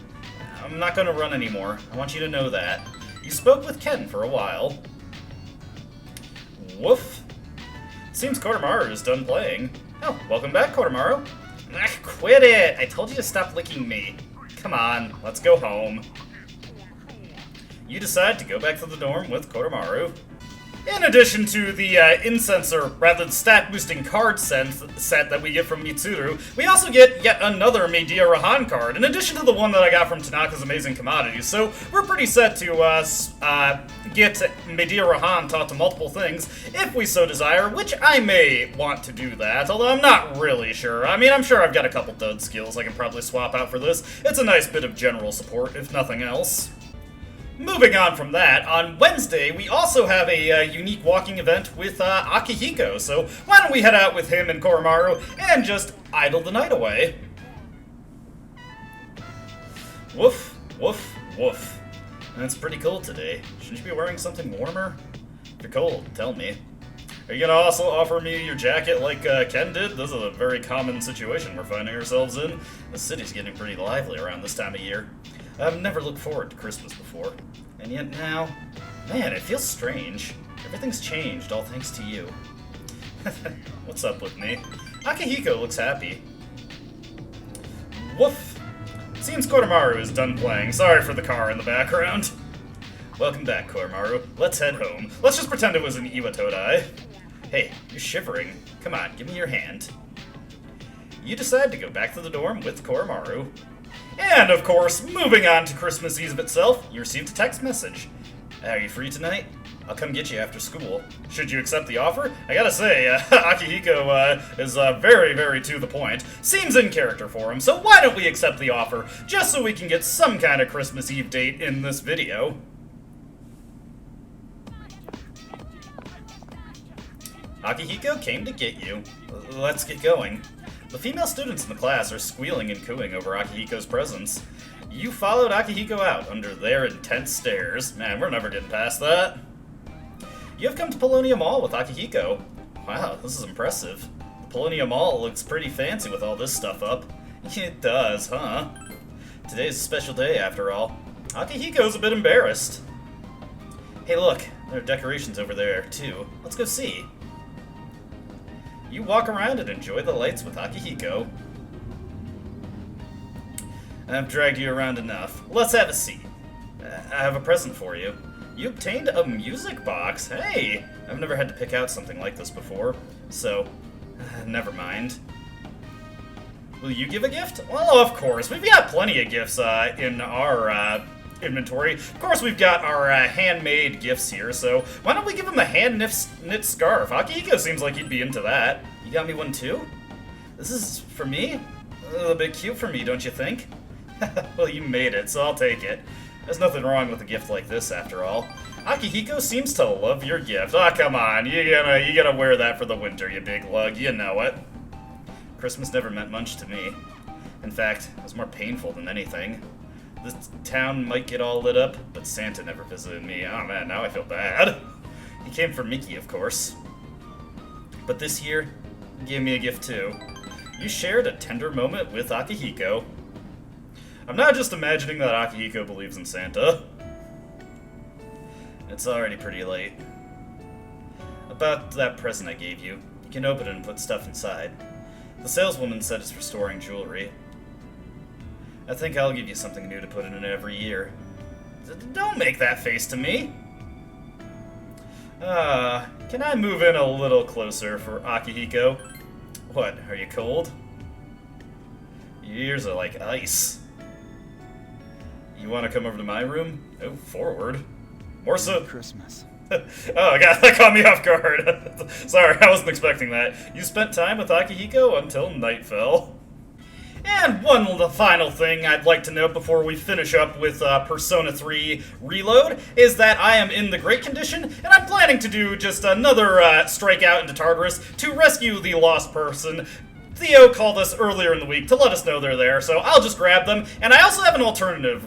I'm not gonna run anymore. I want you to know that. You spoke with Ken for a while. Woof. Seems Koromaru is done playing. Oh, welcome back, Koromaru. Quit it! I told you to stop licking me. Come on, let's go home. You decide to go back to the dorm with Koromaru. In addition to the incense, or rather the stat-boosting card set that we get from Mitsuru, we also get yet another Medea Rahan card, in addition to the one that I got from Tanaka's Amazing Commodities. So we're pretty set to get Medea Rahan taught to multiple things, if we so desire, which I may want to do that, although I'm not really sure. I mean, I'm sure I've got a couple dud skills I can probably swap out for this. It's a nice bit of general support, if nothing else. Moving on from that, on Wednesday, we also have a unique walking event with Akihiko, so why don't we head out with him and Koromaru and just idle the night away. Woof, woof, woof. It's pretty cold today. Shouldn't you be wearing something warmer? If you're cold, tell me. Are you gonna also offer me your jacket like Ken did? This is a very common situation we're finding ourselves in. The city's getting pretty lively around this time of year. I've never looked forward to Christmas before, and yet now, man, it feels strange. Everything's changed, all thanks to you. What's up with me? Akihiko looks happy. Woof! Seems Koromaru is done playing. Sorry for the car in the background. Welcome back, Koromaru. Let's head home. Let's just pretend it was an Iwatodai. Hey, you're shivering. Come on, give me your hand. You decide to go back to the dorm with Koromaru. And, of course, moving on to Christmas Eve itself, you received a text message. Are you free tonight? I'll come get you after school. Should you accept the offer? I gotta say, Akihiko is very, very to the point. Seems in character for him, so why don't we accept the offer, just so we can get some kind of Christmas Eve date in this video. Akihiko came to get you. Let's get going. The female students in the class are squealing and cooing over Akihiko's presence. You followed Akihiko out under their intense stares. Man, we're never getting past that. You have come to Paulownia Mall with Akihiko. Wow, this is impressive. The Paulownia Mall looks pretty fancy with all this stuff up. It does, huh? Today's a special day, after all. Akihiko's a bit embarrassed. Hey look, there are decorations over there, too. Let's go see. You walk around and enjoy the lights with Akihiko. I've dragged you around enough. Let's have a seat. I have a present for you. You obtained a music box. Hey! I've never had to pick out something like this before, so never mind. Will you give a gift? Well, of course. We've got plenty of gifts in our inventory. Of course, we've got our handmade gifts here, so why don't we give him a hand-knit scarf? Akihiko seems like he'd be into that. You got me one too? This is for me? A little bit cute for me, don't you think? Well, you made it, so I'll take it. There's nothing wrong with a gift like this, after all. Akihiko seems to love your gift. Ah, come on, you gotta wear that for the winter, you big lug, you know it. Christmas never meant much to me. In fact, it was more painful than anything. This town might get all lit up, but Santa never visited me. Oh man, now I feel bad. He came for Mickey, of course. But this year, he gave me a gift too. You shared a tender moment with Akihiko. I'm not just imagining that Akihiko believes in Santa. It's already pretty late. About that present I gave you, you can open it and put stuff inside. The saleswoman said it's restoring jewelry. I think I'll give you something new to put in it every year. Don't make that face to me! Can I move in a little closer for Akihiko? What, are you cold? Your ears are like ice. You want to come over to my room? Oh, forward. More so. Christmas. Oh, God, that caught me off guard. Sorry, I wasn't expecting that. You spent time with Akihiko until night fell. And one final thing I'd like to note before we finish up with Persona 3 Reload is that I am in the great condition, and I'm planning to do just another strike out into Tartarus to rescue the lost person. Theo called us earlier in the week to let us know they're there, so I'll just grab them. And I also have an alternative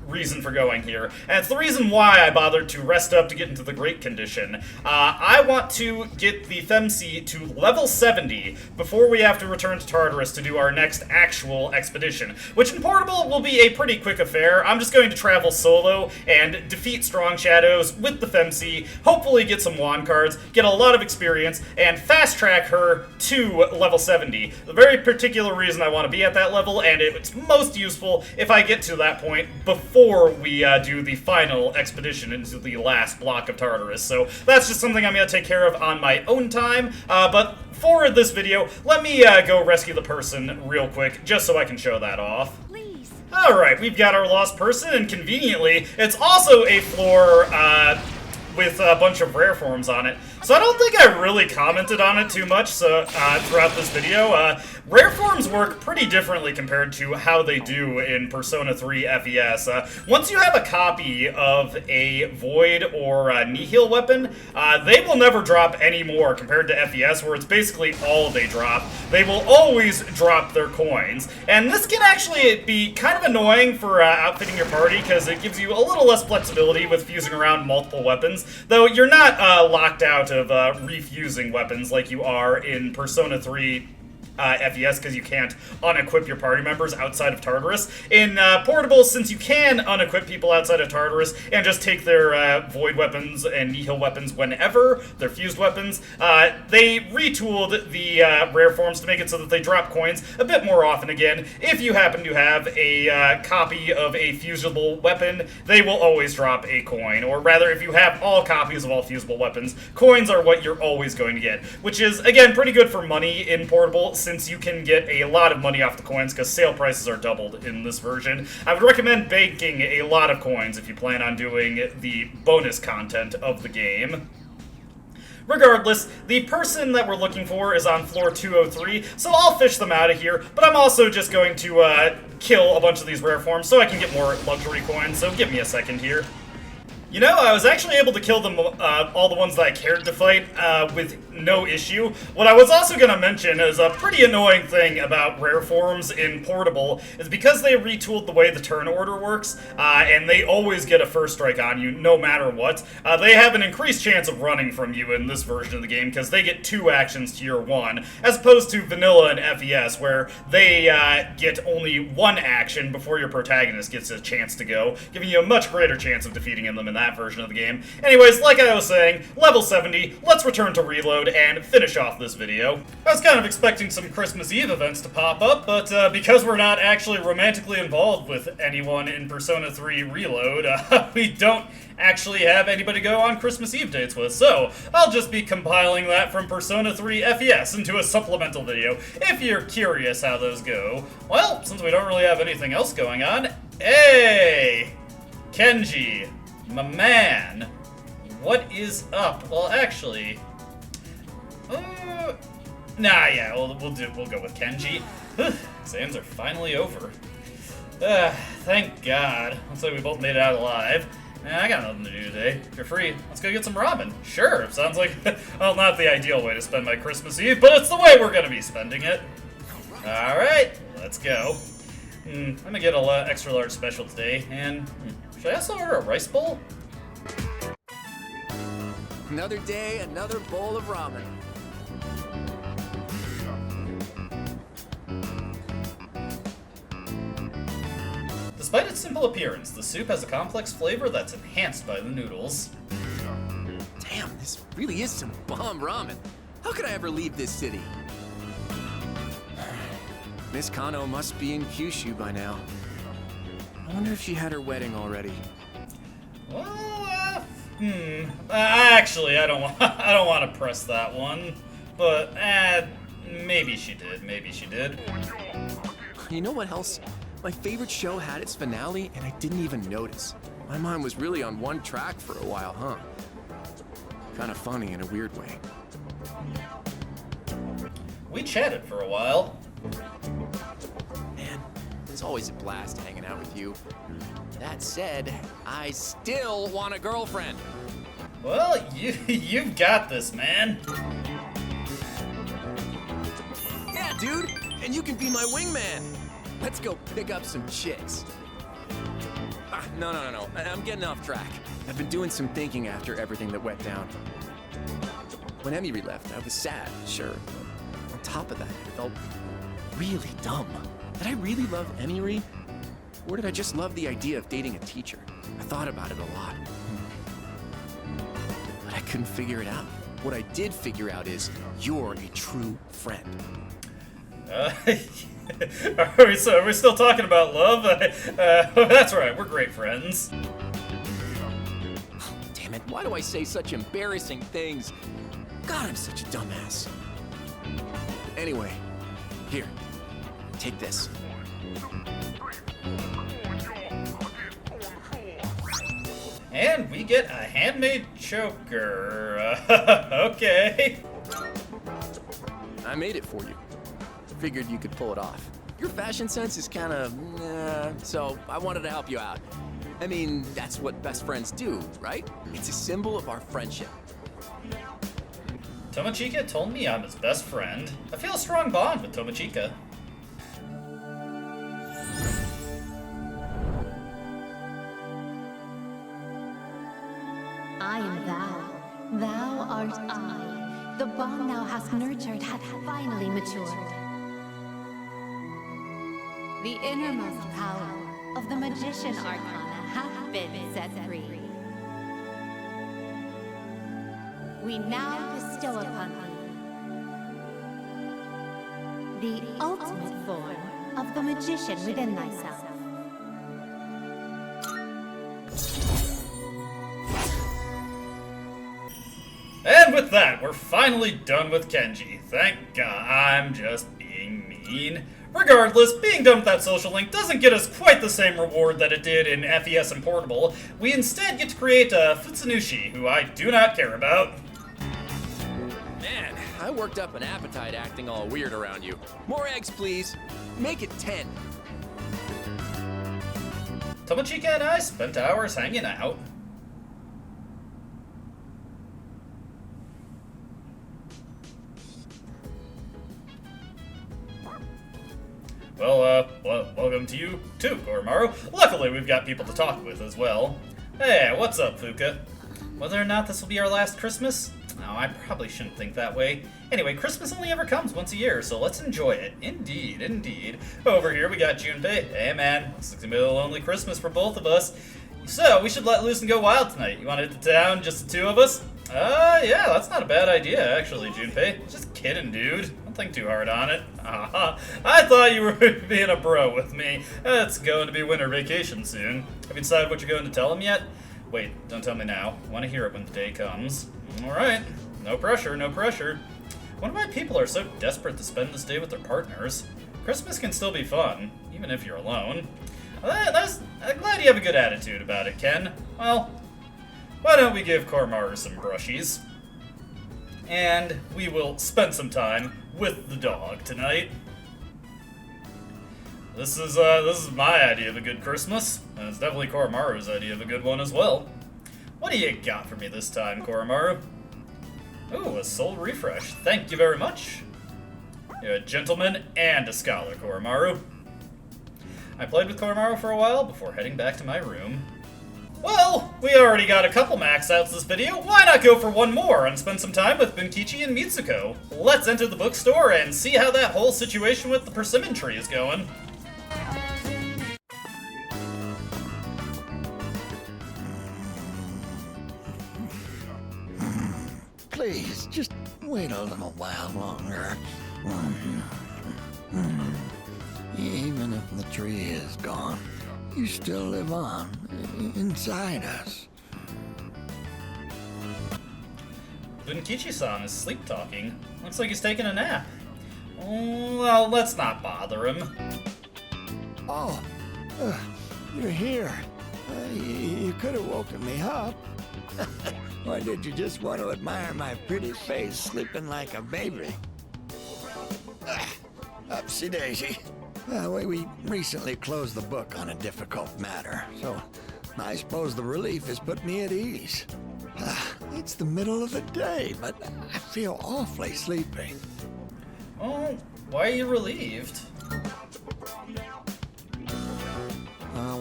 reason for going here, and it's the reason why I bothered to rest up to get into the great condition. I want to get the FEMC to level 70 before we have to return to Tartarus to do our next actual expedition, which in Portable will be a pretty quick affair. I'm just going to travel solo and defeat Strong Shadows with the FEMC, hopefully get some wand cards, get a lot of experience, and fast track her to level 70. The very particular reason I want to be at that level, and it's most useful if I get to that point before before we do the final expedition into the last block of Tartarus. So that's just something I'm going to take care of on my own time. But for this video, let me go rescue the person real quick, just so I can show that off. Please. Alright, we've got our lost person, and conveniently, it's also a floor with a bunch of rare forms on it. So I don't think I really commented on it too much throughout this video. Rare forms work pretty differently compared to how they do in Persona 3 FES. Once you have a copy of a Void or a Nihil weapon, they will never drop any more compared to FES, where it's basically all they drop. They will always drop their coins. And this can actually be kind of annoying for outfitting your party, because it gives you a little less flexibility with fusing around multiple weapons, though you're not locked out of refusing weapons like you are in Persona 3 FES, because you can't unequip your party members outside of Tartarus. In Portable, since you can unequip people outside of Tartarus and just take their Void weapons and Nihil weapons whenever, their fused weapons, they retooled the rare forms to make it so that they drop coins a bit more often again. If you happen to have a copy of a fusible weapon, they will always drop a coin. Or rather, if you have all copies of all fusible weapons, coins are what you're always going to get, which is, again, pretty good for money in Portable, since you can get a lot of money off the coins, because sale prices are doubled in this version. I would recommend banking a lot of coins if you plan on doing the bonus content of the game. Regardless, the person that we're looking for is on floor 203, so I'll fish them out of here, but I'm also just going to kill a bunch of these rare forms so I can get more luxury coins, so give me a second here. You know, I was actually able to kill them, all the ones that I cared to fight, with no issue. What I was also going to mention is a pretty annoying thing about rare forms in Portable is because they retooled the way the turn order works, and they always get a first strike on you no matter what, they have an increased chance of running from you in this version of the game, because they get 2 actions to your 1, as opposed to Vanilla and FES, where they get only 1 action before your protagonist gets a chance to go, giving you a much greater chance of defeating them in that version of the game. Anyways, like I was saying, level 70, let's return to Reload and finish off this video. I was kind of expecting some Christmas Eve events to pop up, but because we're not actually romantically involved with anyone in Persona 3 Reload, we don't actually have anybody go on Christmas Eve dates with, so I'll just be compiling that from Persona 3 FES into a supplemental video, if you're curious how those go. Well, since we don't really have anything else going on, hey! Kenji, my man, what is up? Well, actually, yeah, we'll go with Kenji. Exams are finally over. Thank God. Looks like we both made it out alive. I got nothing to do today. If you're free, let's go get some ramen. Sure, sounds like, well, not the ideal way to spend my Christmas Eve, but it's the way we're gonna be spending it. Alright, let's go. I'm gonna get a extra large special today, and should I also order a rice bowl? Another day, another bowl of ramen. Despite its simple appearance, the soup has a complex flavor that's enhanced by the noodles. Damn, this really is some bomb ramen. How could I ever leave this city? Miss Kano must be in Kyushu by now. I wonder if she had her wedding already. Well, actually, I don't want to press that one, but maybe she did. Maybe she did. You know what else? My favorite show had its finale, and I didn't even notice. My mind was really on one track for a while, huh? Kind of funny in a weird way. We chatted for a while. Man, it's always a blast hanging out with you. That said, I still want a girlfriend. Well, you've got this, man. Yeah, dude, and you can be my wingman. Let's go pick up some chicks. No. I'm getting off track. I've been doing some thinking after everything that went down. When Emiri left, I was sad, sure. But on top of that, I felt really dumb. Did I really love Emiri? Or did I just love the idea of dating a teacher? I thought about it a lot. But I couldn't figure it out. What I did figure out is, you're a true friend. Are we still talking about love? That's right, we're great friends. Damn it, why do I say such embarrassing things? God, I'm such a dumbass. Anyway, here, take this. And we get a handmade choker. Okay. I made it for you. Figured you could pull it off. Your fashion sense is kind of, so I wanted to help you out. I mean, that's what best friends do, right? It's a symbol of our friendship. Tomochika told me I'm his best friend. I feel a strong bond with Tomochika. I am thou. Thou art I. The bond thou hast nurtured hath finally matured. The innermost power of the magician arcana hath been set free. We now bestow upon thee the ultimate form of the magician within thyself. And with that, we're finally done with Kenji. Thank God. I'm just being mean. Regardless, being done with that social link doesn't get us quite the same reward that it did in FES and Portable. We instead get to create a Futsunushi, who I do not care about. Man, I worked up an appetite acting all weird around you. More eggs, please. Make it 10. Tomochika and I spent hours hanging out. Well, welcome to you too, Koromaru. Luckily, we've got people to talk with as well. Hey, what's up, Fuuka? Whether or not this will be our last Christmas? No, I probably shouldn't think that way. Anyway, Christmas only ever comes once a year, so let's enjoy it. Indeed, indeed. Over here, we got Junpei. Hey, man, this is gonna be a lonely Christmas for both of us. So, we should let loose and go wild tonight. You wanna hit the town, just the two of us? Yeah, that's not a bad idea, actually, Junpei. Just kidding, dude. Don't think too hard on it. I thought you were being a bro with me. It's going to be winter vacation soon. Have you decided what you're going to tell him yet? Wait, don't tell me now. I want to hear it when the day comes. Alright. No pressure, no pressure. I wonder why people are so desperate to spend this day with their partners. Christmas can still be fun, even if you're alone. I'm glad you have a good attitude about it, Ken. Well, why don't we give Koromaru some brushies? And we will spend some time with the dog tonight. This is my idea of a good Christmas, and it's definitely Koromaru's idea of a good one as well. What do you got for me this time, Koromaru? Ooh, a soul refresh. Thank you very much. You're a gentleman and a scholar, Koromaru. I played with Koromaru for a while before heading back to my room. Well, we already got a couple max outs this video. Why not go for one more and spend some time with Bunkichi and Mitsuko? Let's enter the bookstore and see how that whole situation with the persimmon tree is going. Please, just wait a little while longer. Even if the tree is gone, you still live on, inside us. Bunkichi-san is sleep-talking. Looks like he's taking a nap. Well, let's not bother him. Oh, you're here. You could have woken me up. Or did you just want to admire my pretty face sleeping like a baby? Upsy-daisy. We recently closed the book on a difficult matter, so I suppose the relief has put me at ease. It's the middle of the day, but I feel awfully sleepy. Oh, why are you relieved?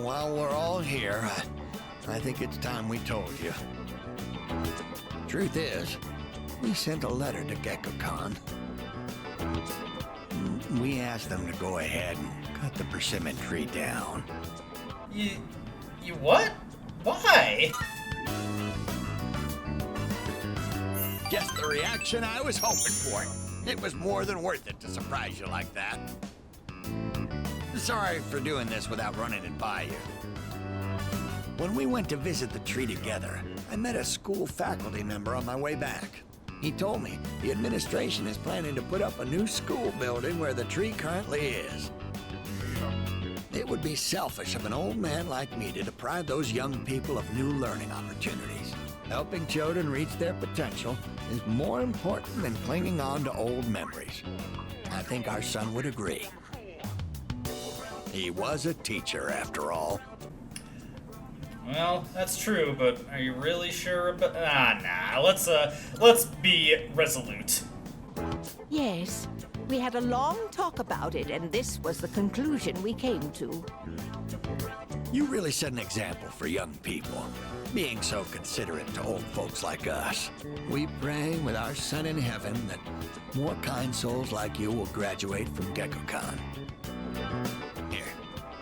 While we're all here, I think it's time we told you. Truth is, we sent a letter to Gekko-kan. We asked them to go ahead and cut the persimmon tree down. You what? Why? Just the reaction I was hoping for. It was more than worth it to surprise you like that. Sorry for doing this without running it by you. When we went to visit the tree together, I met a school faculty member on my way back. He told me the administration is planning to put up a new school building where the tree currently is. It would be selfish of an old man like me to deprive those young people of new learning opportunities. Helping children reach their potential is more important than clinging on to old memories. I think our son would agree. He was a teacher, after all. Well, that's true, but are you really sure about... nah, let's be resolute. Yes, we had a long talk about it, and this was the conclusion we came to. You really set an example for young people, being so considerate to old folks like us. We pray with our son in heaven that more kind souls like you will graduate from GeckoCon. Here,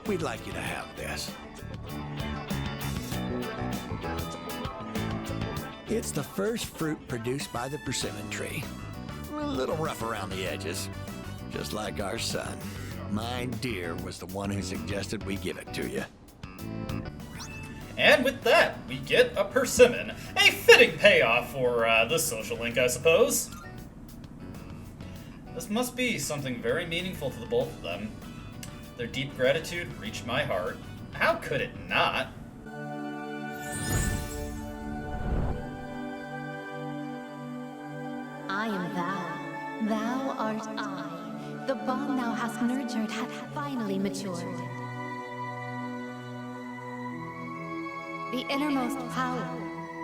we'd like you to have this. It's the first fruit produced by the persimmon tree. A little rough around the edges, just like our son. My dear was the one who suggested we give it to you. And with that, we get a persimmon. A fitting payoff for this social link, I suppose. This must be something very meaningful to the both of them. Their deep gratitude reached my heart. How could it not? I am thou, thou art I. The bond thou hast nurtured hath finally matured. The innermost power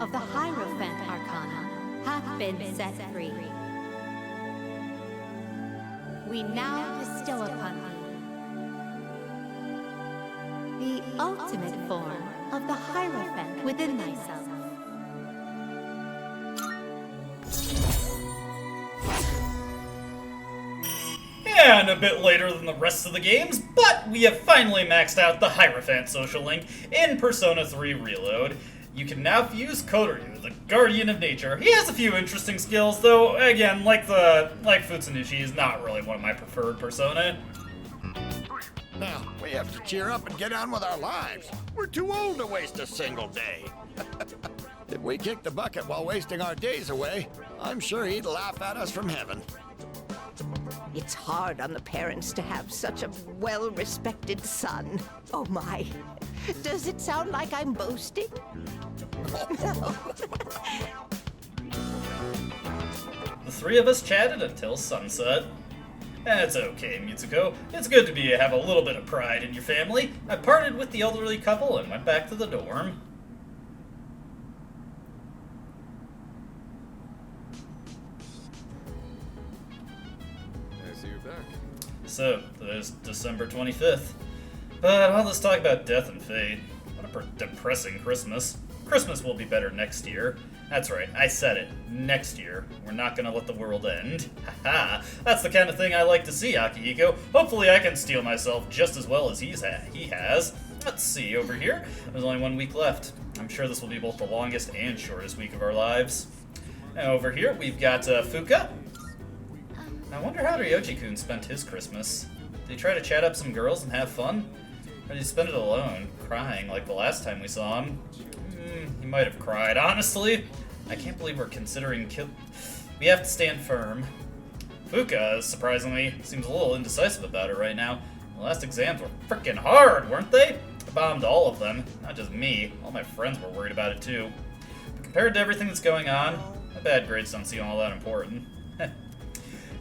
of the Hierophant Arcana hath been set free. We now bestow upon thee the ultimate form of the Hierophant within thyself. And a bit later than the rest of the games, but we have finally maxed out the Hierophant social link in Persona 3 Reload. You can now fuse Koromaru, the Guardian of Nature. He has a few interesting skills, though, again, like Futsunushi, is not really one of my preferred Persona. Now, we have to cheer up and get on with our lives. We're too old to waste a single day. If we kick the bucket while wasting our days away, I'm sure he'd laugh at us from heaven. It's hard on the parents to have such a well-respected son. Oh my. Does it sound like I'm boasting? The three of us chatted until sunset. That's okay, Mitsuko. It's good to have a little bit of pride in your family. I parted with the elderly couple and went back to the dorm. So, today's December 25th. But let's talk about death and fate. What a depressing Christmas. Christmas will be better next year. That's right, I said it. Next year. We're not gonna let the world end. Haha, that's the kind of thing I like to see, Akihiko. Hopefully I can steel myself just as well as he has. Let's see, over here. There's only 1 week left. I'm sure this will be both the longest and shortest week of our lives. And over here, we've got Fuuka. I wonder how Ryoji-kun spent his Christmas. Did he try to chat up some girls and have fun? Or did he spend it alone, crying like the last time we saw him? He might have cried, honestly. I can't believe we're considering We have to stand firm. Fuuka, surprisingly, seems a little indecisive about it right now. The last exams were frickin' hard, weren't they? I bombed all of them, not just me. All my friends were worried about it too. But compared to everything that's going on, my bad grades don't seem all that important.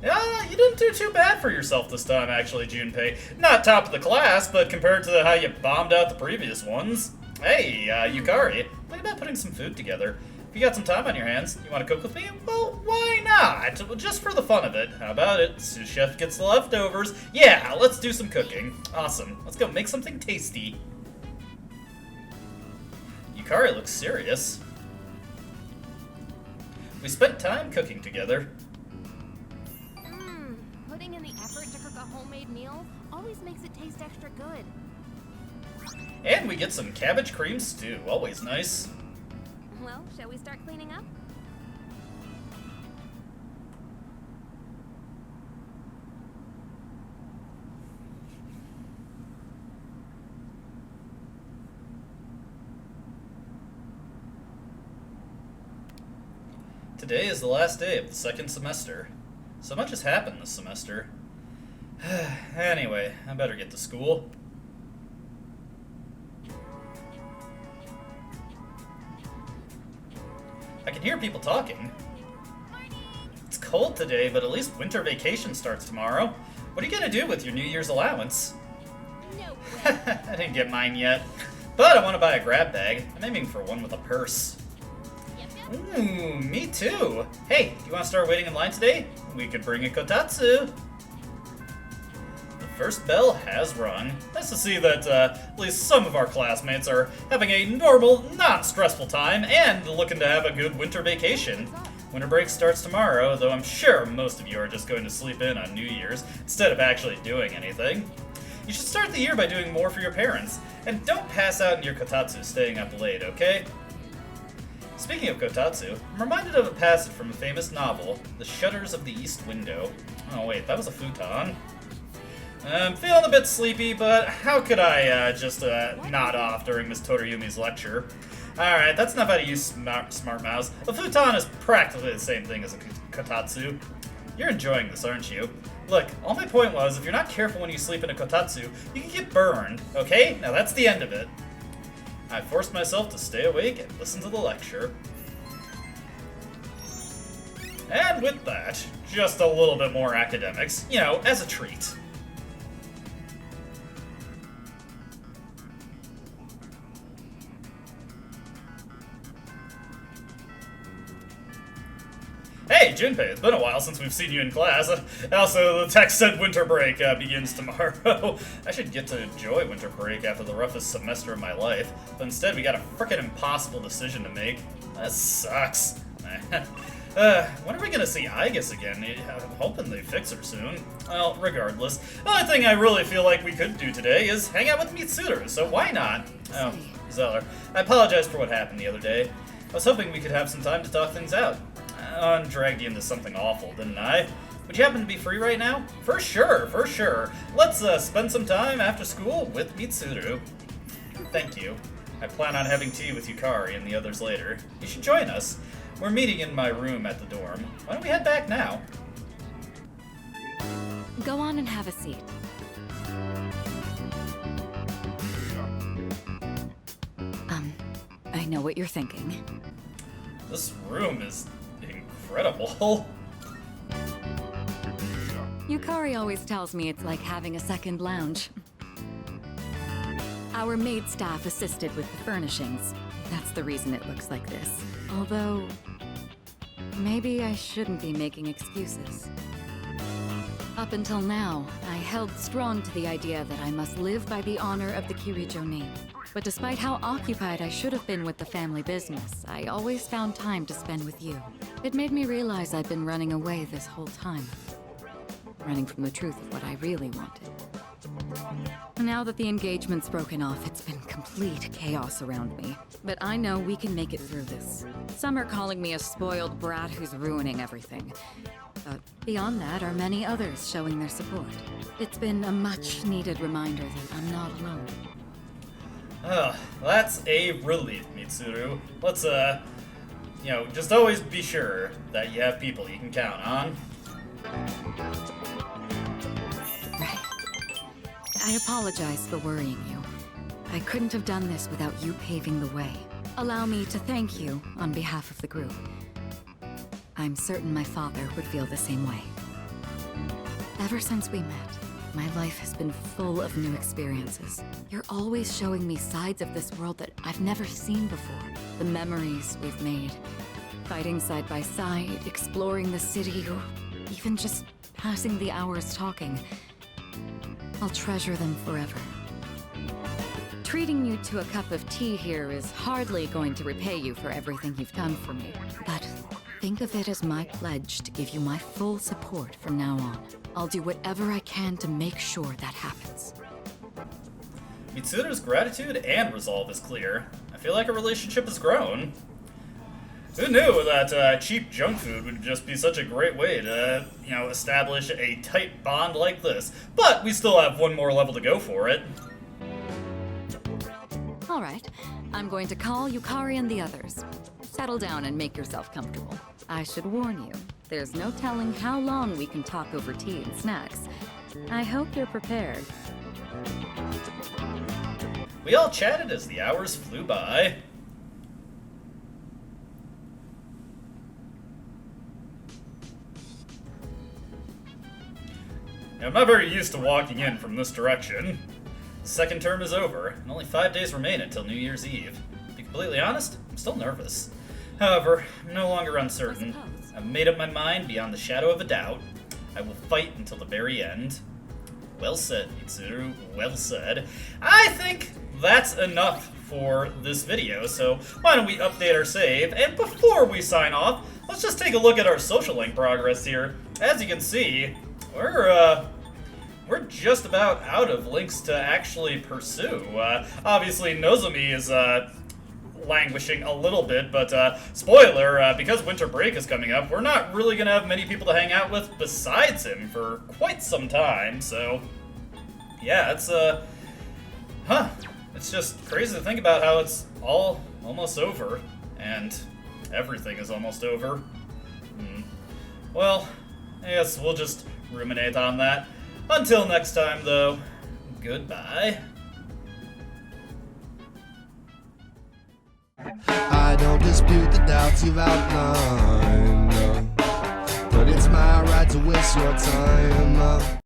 Yeah, you didn't do too bad for yourself this time, actually, Junpei. Not top of the class, but compared to how you bombed out the previous ones. Hey, Yukari, think about putting some food together. If you got some time on your hands, you want to cook with me? Well, why not? Just for the fun of it. How about it? Sous chef gets the leftovers. Yeah, let's do some cooking. Awesome. Let's go make something tasty. Yukari looks serious. We spent time cooking together. Putting in the effort to cook a homemade meal always makes it taste extra good. And we get some cabbage cream stew, always nice. Well, shall we start cleaning up? Today is the last day of the second semester. So much has happened this semester. Anyway, I better get to school. I can hear people talking. It's cold today, but at least winter vacation starts tomorrow. What are you gonna do with your New Year's allowance? No I didn't get mine yet, but I want to buy a grab bag. I'm aiming for one with a purse. Ooh, me too. Hey, do you want to start waiting in line today? We could bring a kotatsu. The first bell has rung. Nice to see that at least some of our classmates are having a normal, non-stressful time and looking to have a good winter vacation. Winter break starts tomorrow, though I'm sure most of you are just going to sleep in on New Year's instead of actually doing anything. You should start the year by doing more for your parents, and don't pass out in your kotatsu staying up late, okay? Speaking of kotatsu, I'm reminded of a passage from a famous novel, The Shutters of the East Window. Oh wait, that was a futon. I'm feeling a bit sleepy, but how could I just nod off during Miss Totoyumi's lecture? Alright, that's enough how to use Smart Mouse. A futon is practically the same thing as a kotatsu. You're enjoying this, aren't you? Look, all my point was, if you're not careful when you sleep in a kotatsu, you can get burned, okay? Now that's the end of it. I forced myself to stay awake and listen to the lecture. And with that, just a little bit more academics, you know, as a treat. Hey, Junpei, it's been a while since we've seen you in class. Also, the text said winter break begins tomorrow. I should get to enjoy winter break after the roughest semester of my life, but instead we got a frickin' impossible decision to make. That sucks. When are we gonna see Igus again? I'm hoping they fix her soon. Well, regardless, the only thing I really feel like we could do today is hang out with Mitsuru, so why not? Oh, Zeller, I apologize for what happened the other day. I was hoping we could have some time to talk things out. I dragged you into something awful, didn't I? Would you happen to be free right now? For sure, for sure. Let's spend some time after school with Mitsuru. Thank you. I plan on having tea with Yukari and the others later. You should join us. We're meeting in my room at the dorm. Why don't we head back now? Go on and have a seat. I know what you're thinking. This room is incredible. Yukari always tells me it's like having a second lounge. Our maid staff assisted with the furnishings. That's the reason it looks like this. Although, maybe I shouldn't be making excuses. Up until now, I held strong to the idea that I must live by the honor of the Kirijo name. But despite how occupied I should have been with the family business, I always found time to spend with you. It made me realize I'd been running away this whole time. Running from the truth of what I really wanted. Now that the engagement's broken off, it's been complete chaos around me. But I know we can make it through this. Some are calling me a spoiled brat who's ruining everything. But beyond that are many others showing their support. It's been a much-needed reminder that I'm not alone. That's a relief, Mitsuru. Let's, you know, just always be sure that you have people you can count on. Right. I apologize for worrying you. I couldn't have done this without you paving the way. Allow me to thank you on behalf of the group. I'm certain my father would feel the same way. Ever since we met, my life has been full of new experiences. You're always showing me sides of this world that I've never seen before. The memories we've made. Fighting side by side, exploring the city, or even just passing the hours talking. I'll treasure them forever. Treating you to a cup of tea here is hardly going to repay you for everything you've done for me. But think of it as my pledge to give you my full support from now on. I'll do whatever I can to make sure that happens. Mitsuru's gratitude and resolve is clear. I feel like our relationship has grown. Who knew that cheap junk food would just be such a great way to, you know, establish a tight bond like this? But we still have one more level to go for it. All right. right. I'm going to call Yukari and the others. Settle down and make yourself comfortable. I should warn you, there's no telling how long we can talk over tea and snacks. I hope you're prepared. We all chatted as the hours flew by. Now, I'm not very used to walking in from this direction. The second term is over, and only 5 days remain until New Year's Eve. To be completely honest, I'm still nervous. However, I'm no longer uncertain. I've made up my mind beyond the shadow of a doubt. I will fight until the very end. Well said, Mitsuru. Well said. I think that's enough for this video, so why don't we update our save? And before we sign off, let's just take a look at our social link progress here. As you can see, we're just about out of links to actually pursue. Obviously, Nozomi is languishing a little bit, but spoiler, because winter break is coming up, we're not really gonna have many people to hang out with besides him for quite some time, so yeah, it's it's just crazy to think about how it's all almost over, and everything is almost over. Well, I guess we'll just ruminate on that. Until next time, though, goodbye. I don't dispute the doubts you've outlined, no. But it's my right to waste your time.